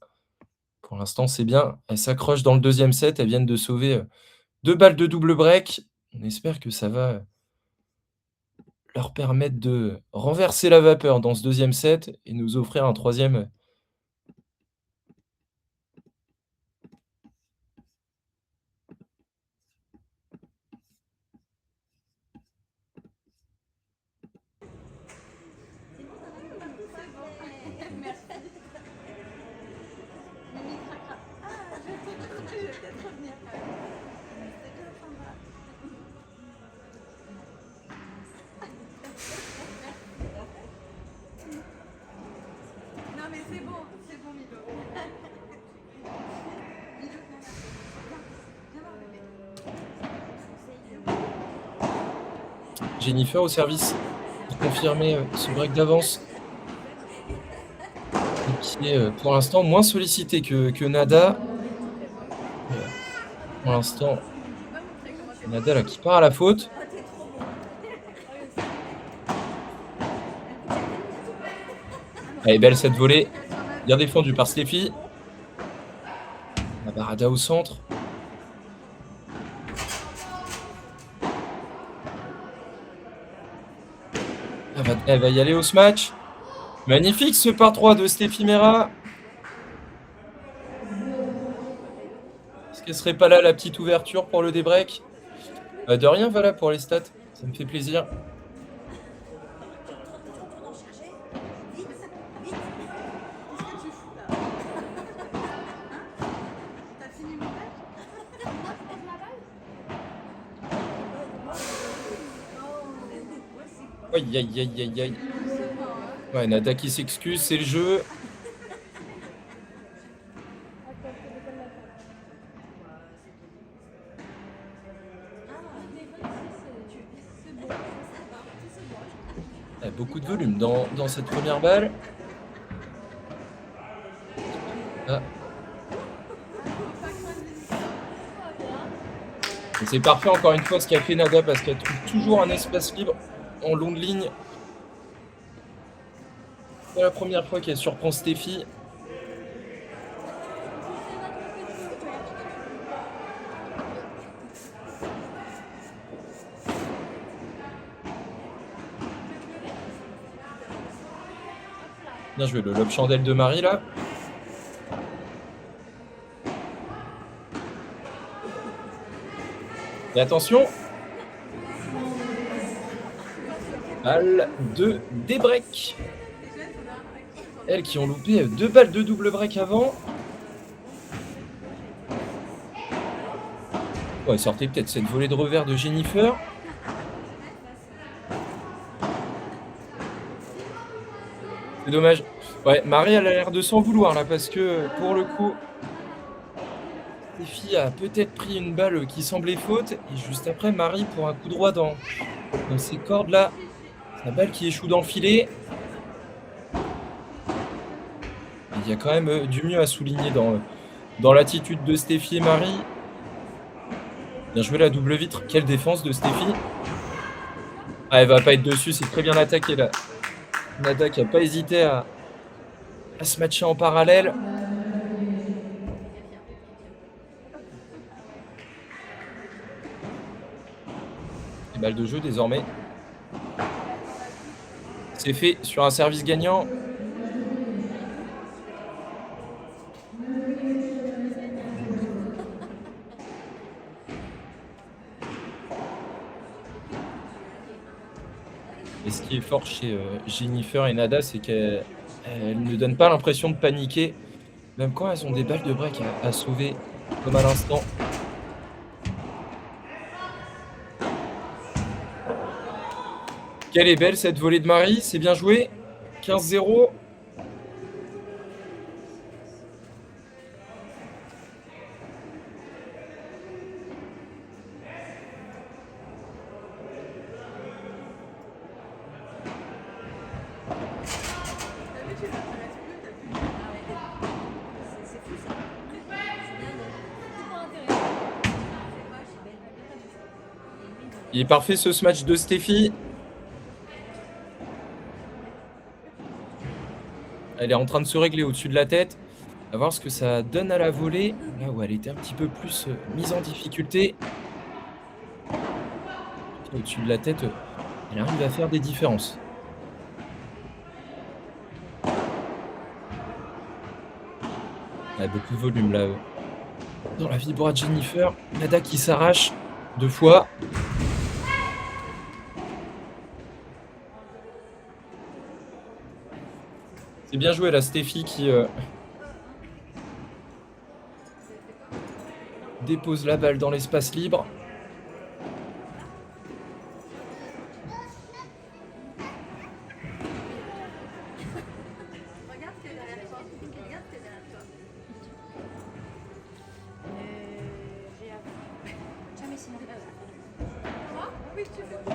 B: Pour l'instant, c'est bien. Elles s'accrochent dans le deuxième set. Elles viennent de sauver, 2 balles de double break. On espère que ça va leur permettre de renverser la vapeur dans ce deuxième set et nous offrir un troisième.
C: Non mais c'est bon Milo. Milo, viens voir bébé.
B: Jennifer au service pour confirmer, ce break d'avance et qui est, pour l'instant moins sollicité que Nada. Heu, pour l'instant,
C: Va montrer comment t'es
B: Nada là qui part à la faute.
A: Ah, t'es trop bon.
B: Elle est belle cette volée, bien défendue par Steffi. La Barada au centre. Elle va y aller au smash. Magnifique ce par 3 de Steffi Mera. Est-ce qu'elle serait pas là la petite ouverture pour le débreak? De rien, voilà pour les stats, ça me fait plaisir.
A: Tu retournes en chercher. Vite, vite.
C: Qu'est-ce que tu fous là? Hein? T'as fini mon verre?
B: Aïe, aïe, aïe, aïe, aïe. Ouais, Nada qui s'excuse, c'est le jeu. Beaucoup de volume dans cette première balle. Ah. Et c'est parfait encore une fois ce qu'a fait Nada parce qu'elle trouve toujours un espace libre en longue ligne. C'est la première fois qu'elle surprend Steffi. Bien joué, le lob chandelle de Marie là. Et attention, balle de débreak. Elles qui ont loupé 2 balles de double break avant. Ouais, sortez peut-être cette volée de revers de Jennifer. C'est dommage. Ouais, Marie, elle a l'air de s'en vouloir là parce que pour le coup, Steffi a peut-être pris une balle qui semblait faute et juste après, Marie pour un coup droit dans ces cordes là. La balle qui échoue dans le filet. Il y a quand même du mieux à souligner dans l'attitude de Steffi et Marie. Bien joué la double vitre. Quelle défense de Steffi. Ah, elle va pas être dessus, c'est très bien attaqué là. Nada qui a pas hésité à se matcher en parallèle. Et balle de jeu désormais. C'est fait sur un service gagnant. Et ce qui est fort chez Jennifer et Nada, c'est qu'elles ne donnent pas l'impression de paniquer, même quand elles ont des balles de break à sauver, comme à l'instant. Quelle est belle cette volée de Marie, c'est bien joué. 15-0. Il est parfait ce smash de Steffi. Elle est en train de se régler au-dessus de la tête. À voir ce que ça donne à la volée. Là où elle était un petit peu plus mise en difficulté. Au-dessus de la tête, elle arrive à faire des différences. Elle a beaucoup de volume là. Dans la vibra de Jennifer. Nada qui s'arrache 2 fois. C'est bien joué là, Steffi qui dépose la balle dans l'espace libre.
C: Regarde ce qu'il y a derrière toi. Regarde ce qu'il y a derrière toi.
A: J'ai appris. Jamais sinon.
C: Quoi? Oui, tu fais quoi?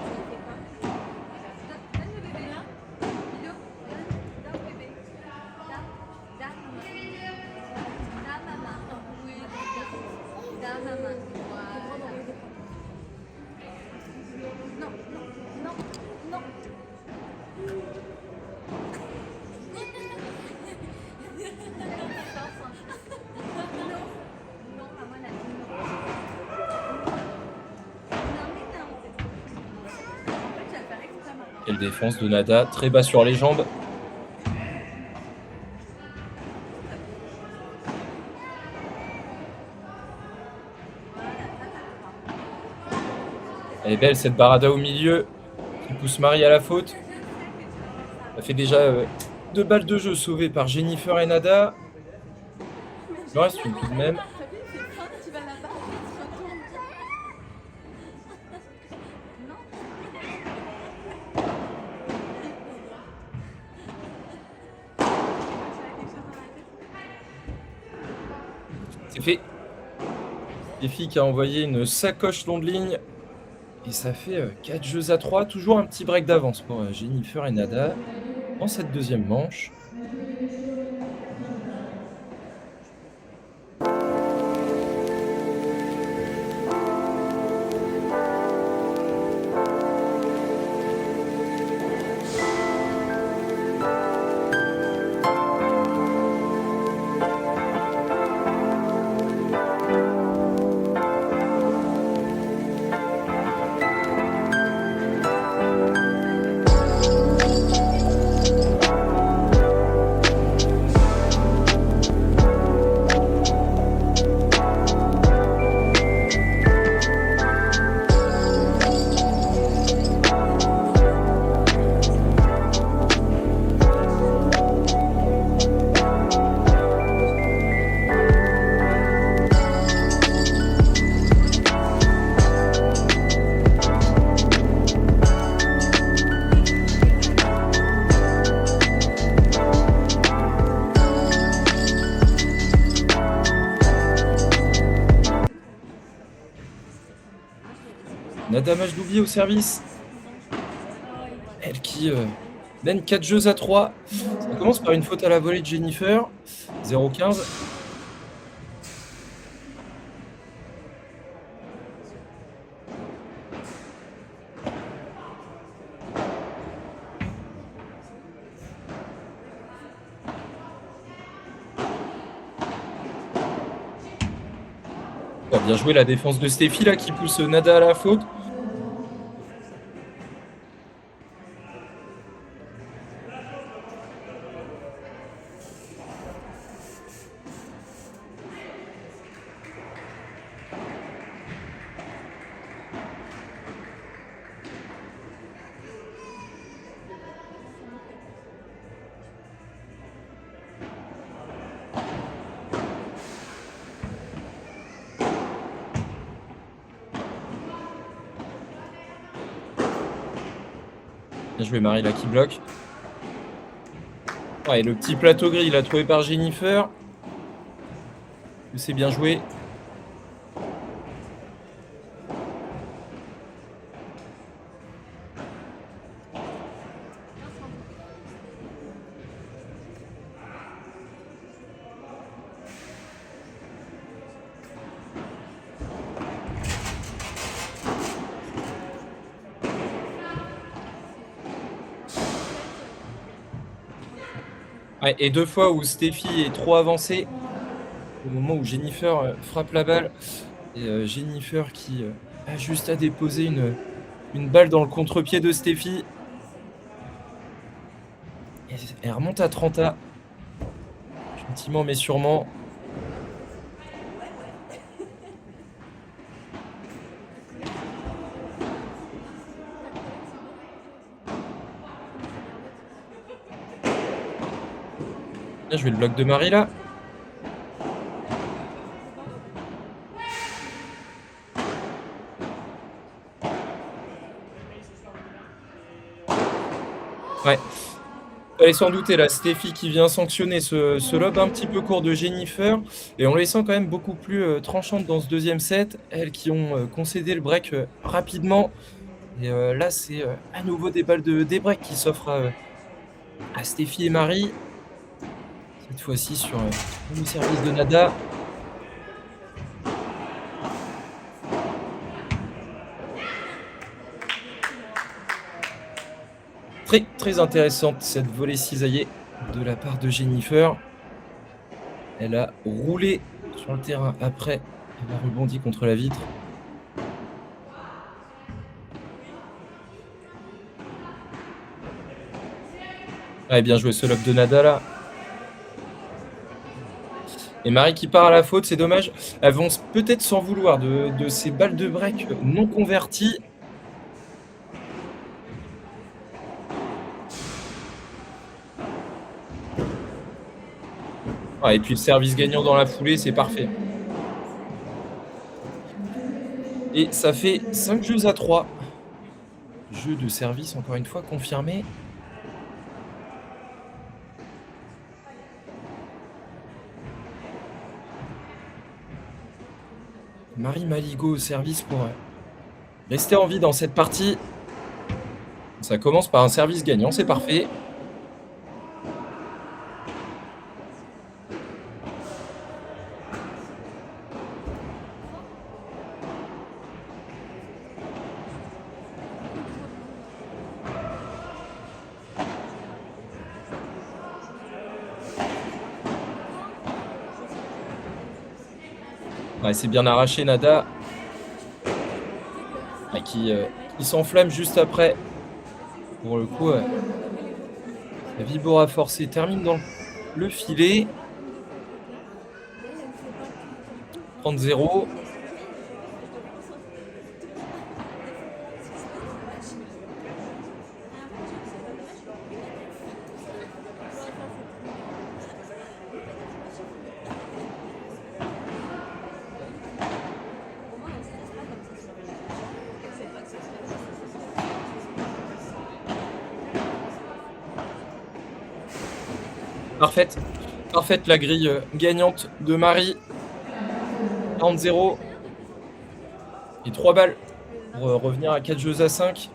C: Donne le bébé là. Lilo, donne le bébé. Da maman. Oui, da maman. Voilà. Non, non, non, non. Non, maman, elle a dit non. Non, mais non. En fait, je vais le faire exprès maintenant.
B: Quelle défense de Nada, très bas sur les jambes. Elle est belle cette Barada au milieu qui pousse Marie à la faute. Ça fait déjà 2 balles de jeu sauvées par Jennifer et Nada. Il en reste une tout de même.
C: T'as vu, il fait fin, tu vas là-bas, tu te retournes. Non.
B: C'est fait. Steffi qui a envoyé une sacoche long de ligne. Et ça fait 4 jeux à 3. Toujours un petit break d'avance pour Jennifer et Nada dans cette deuxième manche. Nada Majdoubi au service. Elle qui mène 4 jeux à 3. Ça commence par une faute à la volée de Jennifer. 0-15. Oh, bien joué la défense de Steffi là qui pousse Nada à la faute. Bien joué Marie là qui bloque. Ouais, le petit plateau gris là trouvé par Jennifer. C'est bien joué. Ouais, et 2 fois où Steffi est trop avancée, au moment où Jennifer, frappe la balle et Jennifer qui, a juste à déposer une balle dans le contre-pied de Steffi et elle remonte à 30 A, gentiment mais sûrement. Bien joué le bloc de Marie là. Ouais. Fallait s'en douter là, Steffi qui vient sanctionner ce lob un petit peu court de Jennifer et on les sent quand même beaucoup plus, tranchantes dans ce deuxième set. Elles qui ont, concédé le break, rapidement et là c'est, à nouveau des breaks qui s'offrent à Steffi et Marie. Cette fois-ci sur, le service de Nada. Très, très intéressante cette volée cisaillée de la part de Jennifer. Elle a roulé sur le terrain après, elle a rebondi contre la vitre. Ouais, bien joué ce lob de Nada là. Et Marie qui part à la faute, c'est dommage. Elles vont peut-être s'en vouloir de ces balles de break non converties. Ah, et puis le service gagnant dans la foulée, c'est parfait. Et ça fait 5 jeux à 3. Jeu de service, encore une fois, confirmé. Marie Maligo au service pour rester en vie dans cette partie. Ça commence par un service gagnant, c'est parfait. Ouais, c'est bien arraché Nada. Ouais, qui s'enflamme juste après. Pour le coup, la Vibora forcée termine dans le filet. 30-0. Parfaite. Parfaite la grille gagnante de Marie. 40-0. Et 3 balles pour revenir à 4 jeux à 5.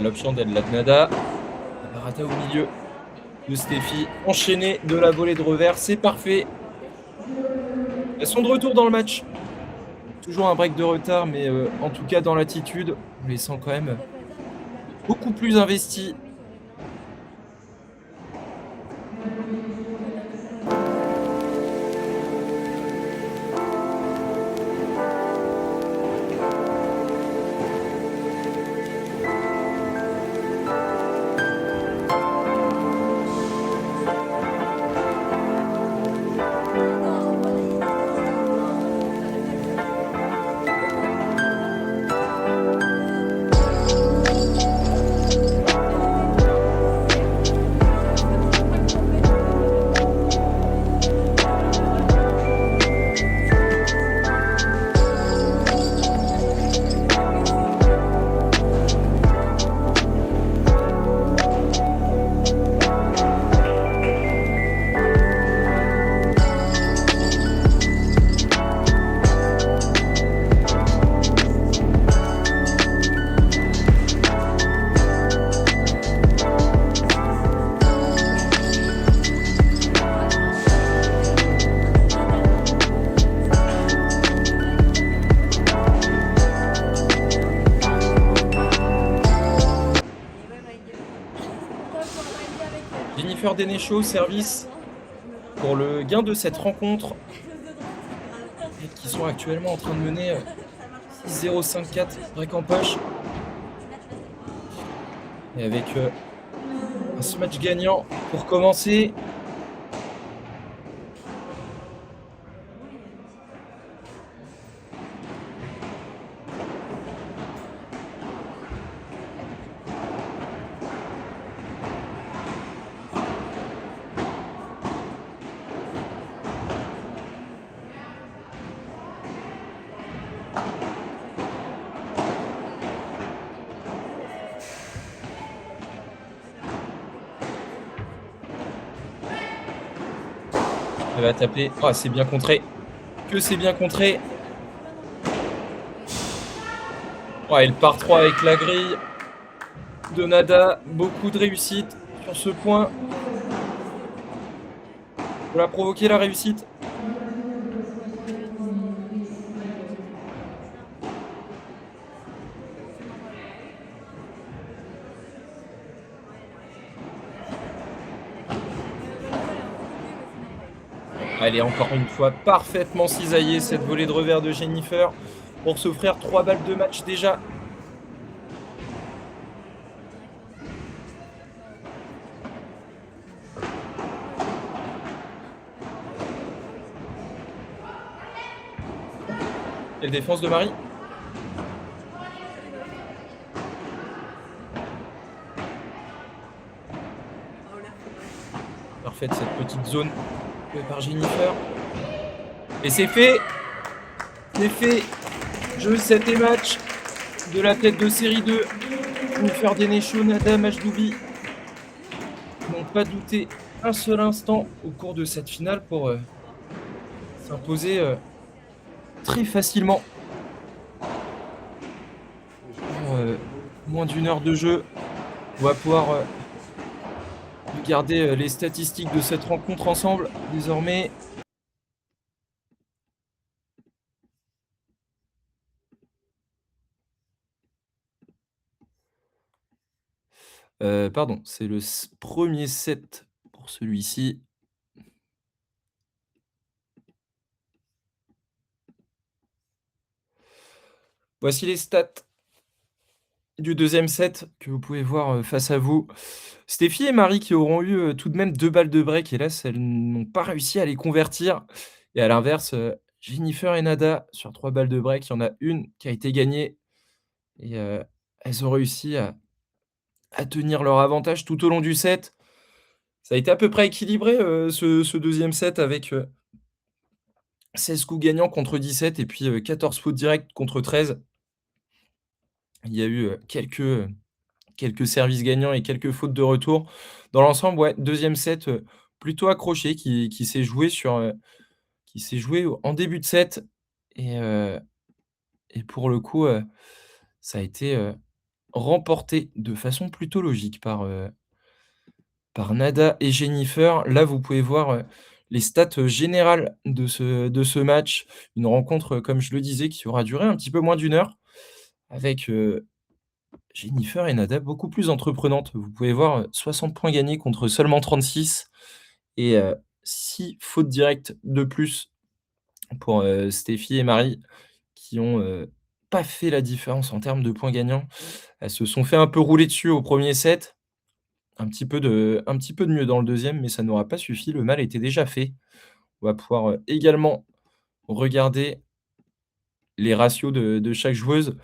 B: L'option d'El Ladnada. La barata au milieu de Steffi. Enchaîné de la volée de revers, c'est parfait. Elles sont de retour dans le match. Toujours un break de retard, mais en tout cas dans l'attitude, on les sent quand même beaucoup plus investis. Denechaud, service pour le gain de cette rencontre. Et qui sont actuellement en train de mener 6-0, 5-4, break en poche. Et avec un smash gagnant pour commencer. Elle va taper. Oh, c'est bien contré. Que c'est bien contré. Oh, elle part 3 avec la grille de Nada. Beaucoup de réussite sur ce point. On va provoquer la réussite. Elle est encore une fois parfaitement cisaillée, cette volée de revers de Jennifer, pour s'offrir 3 balles de match déjà. Quelle défense de Marie. Parfaite cette petite zone jouée par Jennifer. Et c'est fait. C'est fait. Jeu 7 et match de la tête de série 2. Jennifer Denechaud, Nada Majdoubi n'ont pas douté un seul instant au cours de cette finale pour s'imposer très facilement. En moins d'une heure de jeu, on va pouvoir regarder les statistiques de cette rencontre ensemble désormais. Pardon, c'est le premier set pour celui-ci. Voici les stats du deuxième set que vous pouvez voir face à vous. Stéphie et Marie qui auront eu tout de même 2 balles de break, hélas, elles n'ont pas réussi à les convertir. Et à l'inverse, Jennifer et Nada, sur 3 balles de break, il y en a une qui a été gagnée. Et elles ont réussi à tenir leur avantage tout au long du set. Ça a été à peu près équilibré, ce deuxième set avec 16 coups gagnants contre 17 et puis 14 fautes directes contre 13. Il y a eu quelques services gagnants et quelques fautes de retour. Dans l'ensemble, ouais, deuxième set plutôt accroché qui s'est joué qui s'est joué en début de set et pour le coup, ça a été remporté de façon plutôt logique par Nada et Jennifer. Là, vous pouvez voir les stats générales de ce match. Une rencontre, comme je le disais, qui aura duré un petit peu moins d'une heure, avec Jennifer et Nada beaucoup plus entreprenantes. Vous pouvez voir 60 points gagnés contre seulement 36 et 6 fautes directes de plus pour Stéphie et Marie, qui ont pas fait la différence en termes de points gagnants. Elles se sont fait un peu rouler dessus au premier set. Un petit peu de mieux dans le deuxième, mais ça n'aura pas suffi. Le mal était déjà fait. On va pouvoir également regarder les ratios de chaque joueuse.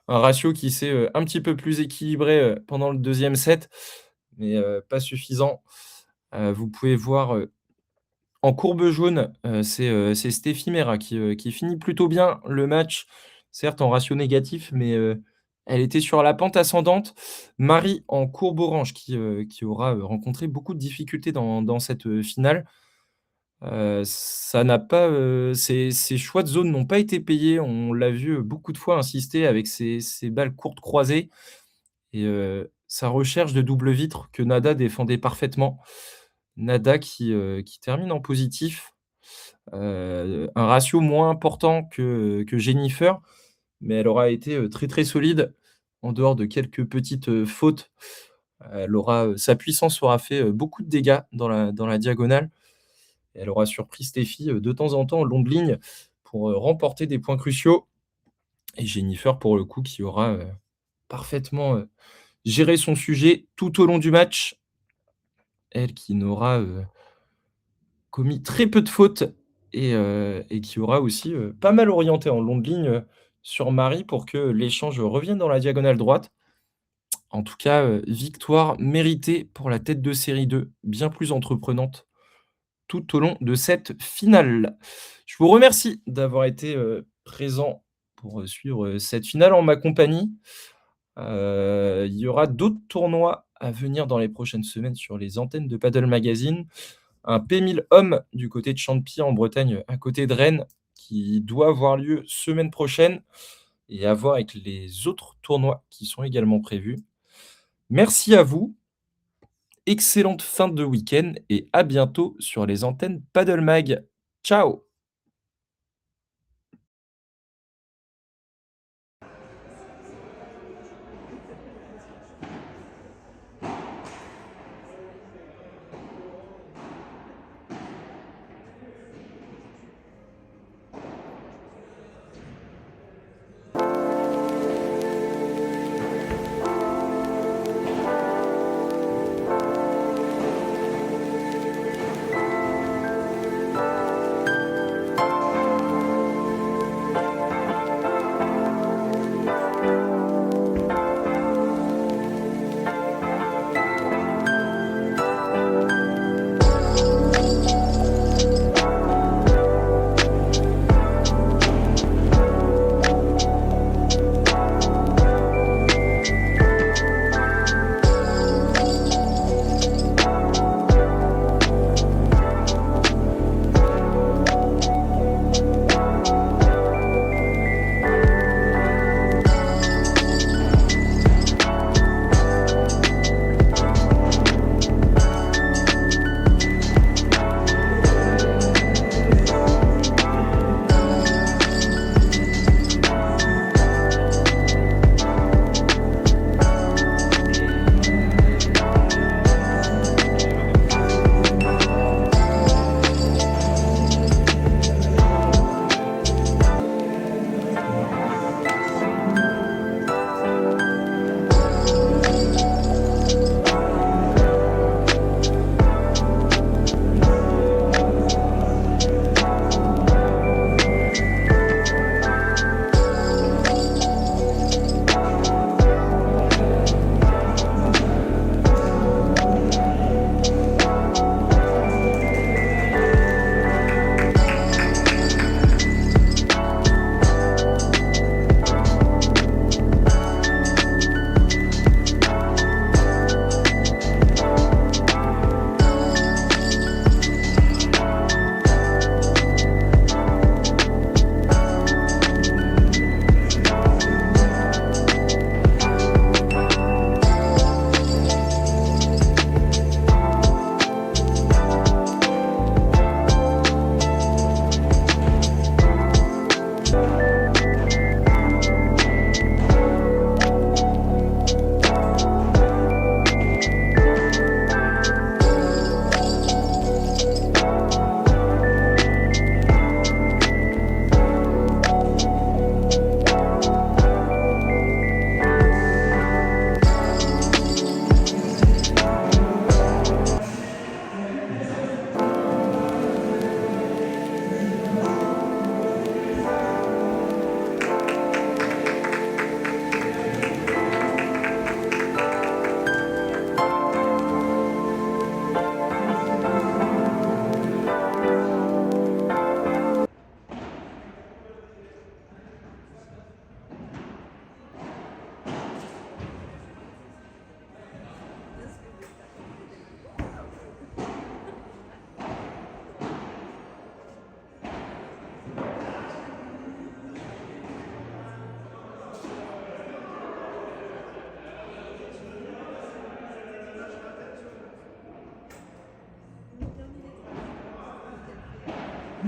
B: Un ratio qui s'est un petit peu plus équilibré pendant le deuxième set, mais pas suffisant. Vous pouvez voir en courbe jaune, c'est Stéphie Mera qui finit plutôt bien le match, certes en ratio négatif, mais elle était sur la pente ascendante. Marie en courbe orange qui aura rencontré beaucoup de difficultés dans cette finale. Ça n'a pas, ses choix de zone n'ont pas été payés. On l'a vu beaucoup de fois insister avec ses balles courtes croisées et sa recherche de double vitre que Nada défendait parfaitement. Nada qui termine en positif, un ratio moins important que Jennifer, mais elle aura été très, très solide en dehors de quelques petites fautes Sa puissance aura fait, beaucoup de dégâts dans la diagonale. Et elle aura surpris Steffi, de temps en temps, en long de ligne pour, remporter des points cruciaux. Et Jennifer, pour le coup, qui aura, parfaitement, géré son sujet tout au long du match. Elle qui n'aura, commis très peu de fautes et qui aura aussi, pas mal orienté en long de ligne, sur Marie pour que l'échange revienne dans la diagonale droite. En tout cas, victoire méritée pour la tête de série 2, bien plus entreprenante tout au long de cette finale. Je vous remercie d'avoir été, présents pour, suivre, cette finale en ma compagnie. Il y aura d'autres tournois à venir dans les prochaines semaines sur les antennes de Paddle Magazine. Un P1000 hommes du côté de Champy en Bretagne, à côté de Rennes, qui doit avoir lieu semaine prochaine et à voir avec les autres tournois qui sont également prévus. Merci à vous, excellente fin de week-end et à bientôt sur les antennes Paddle Mag. Ciao!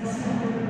C: Merci.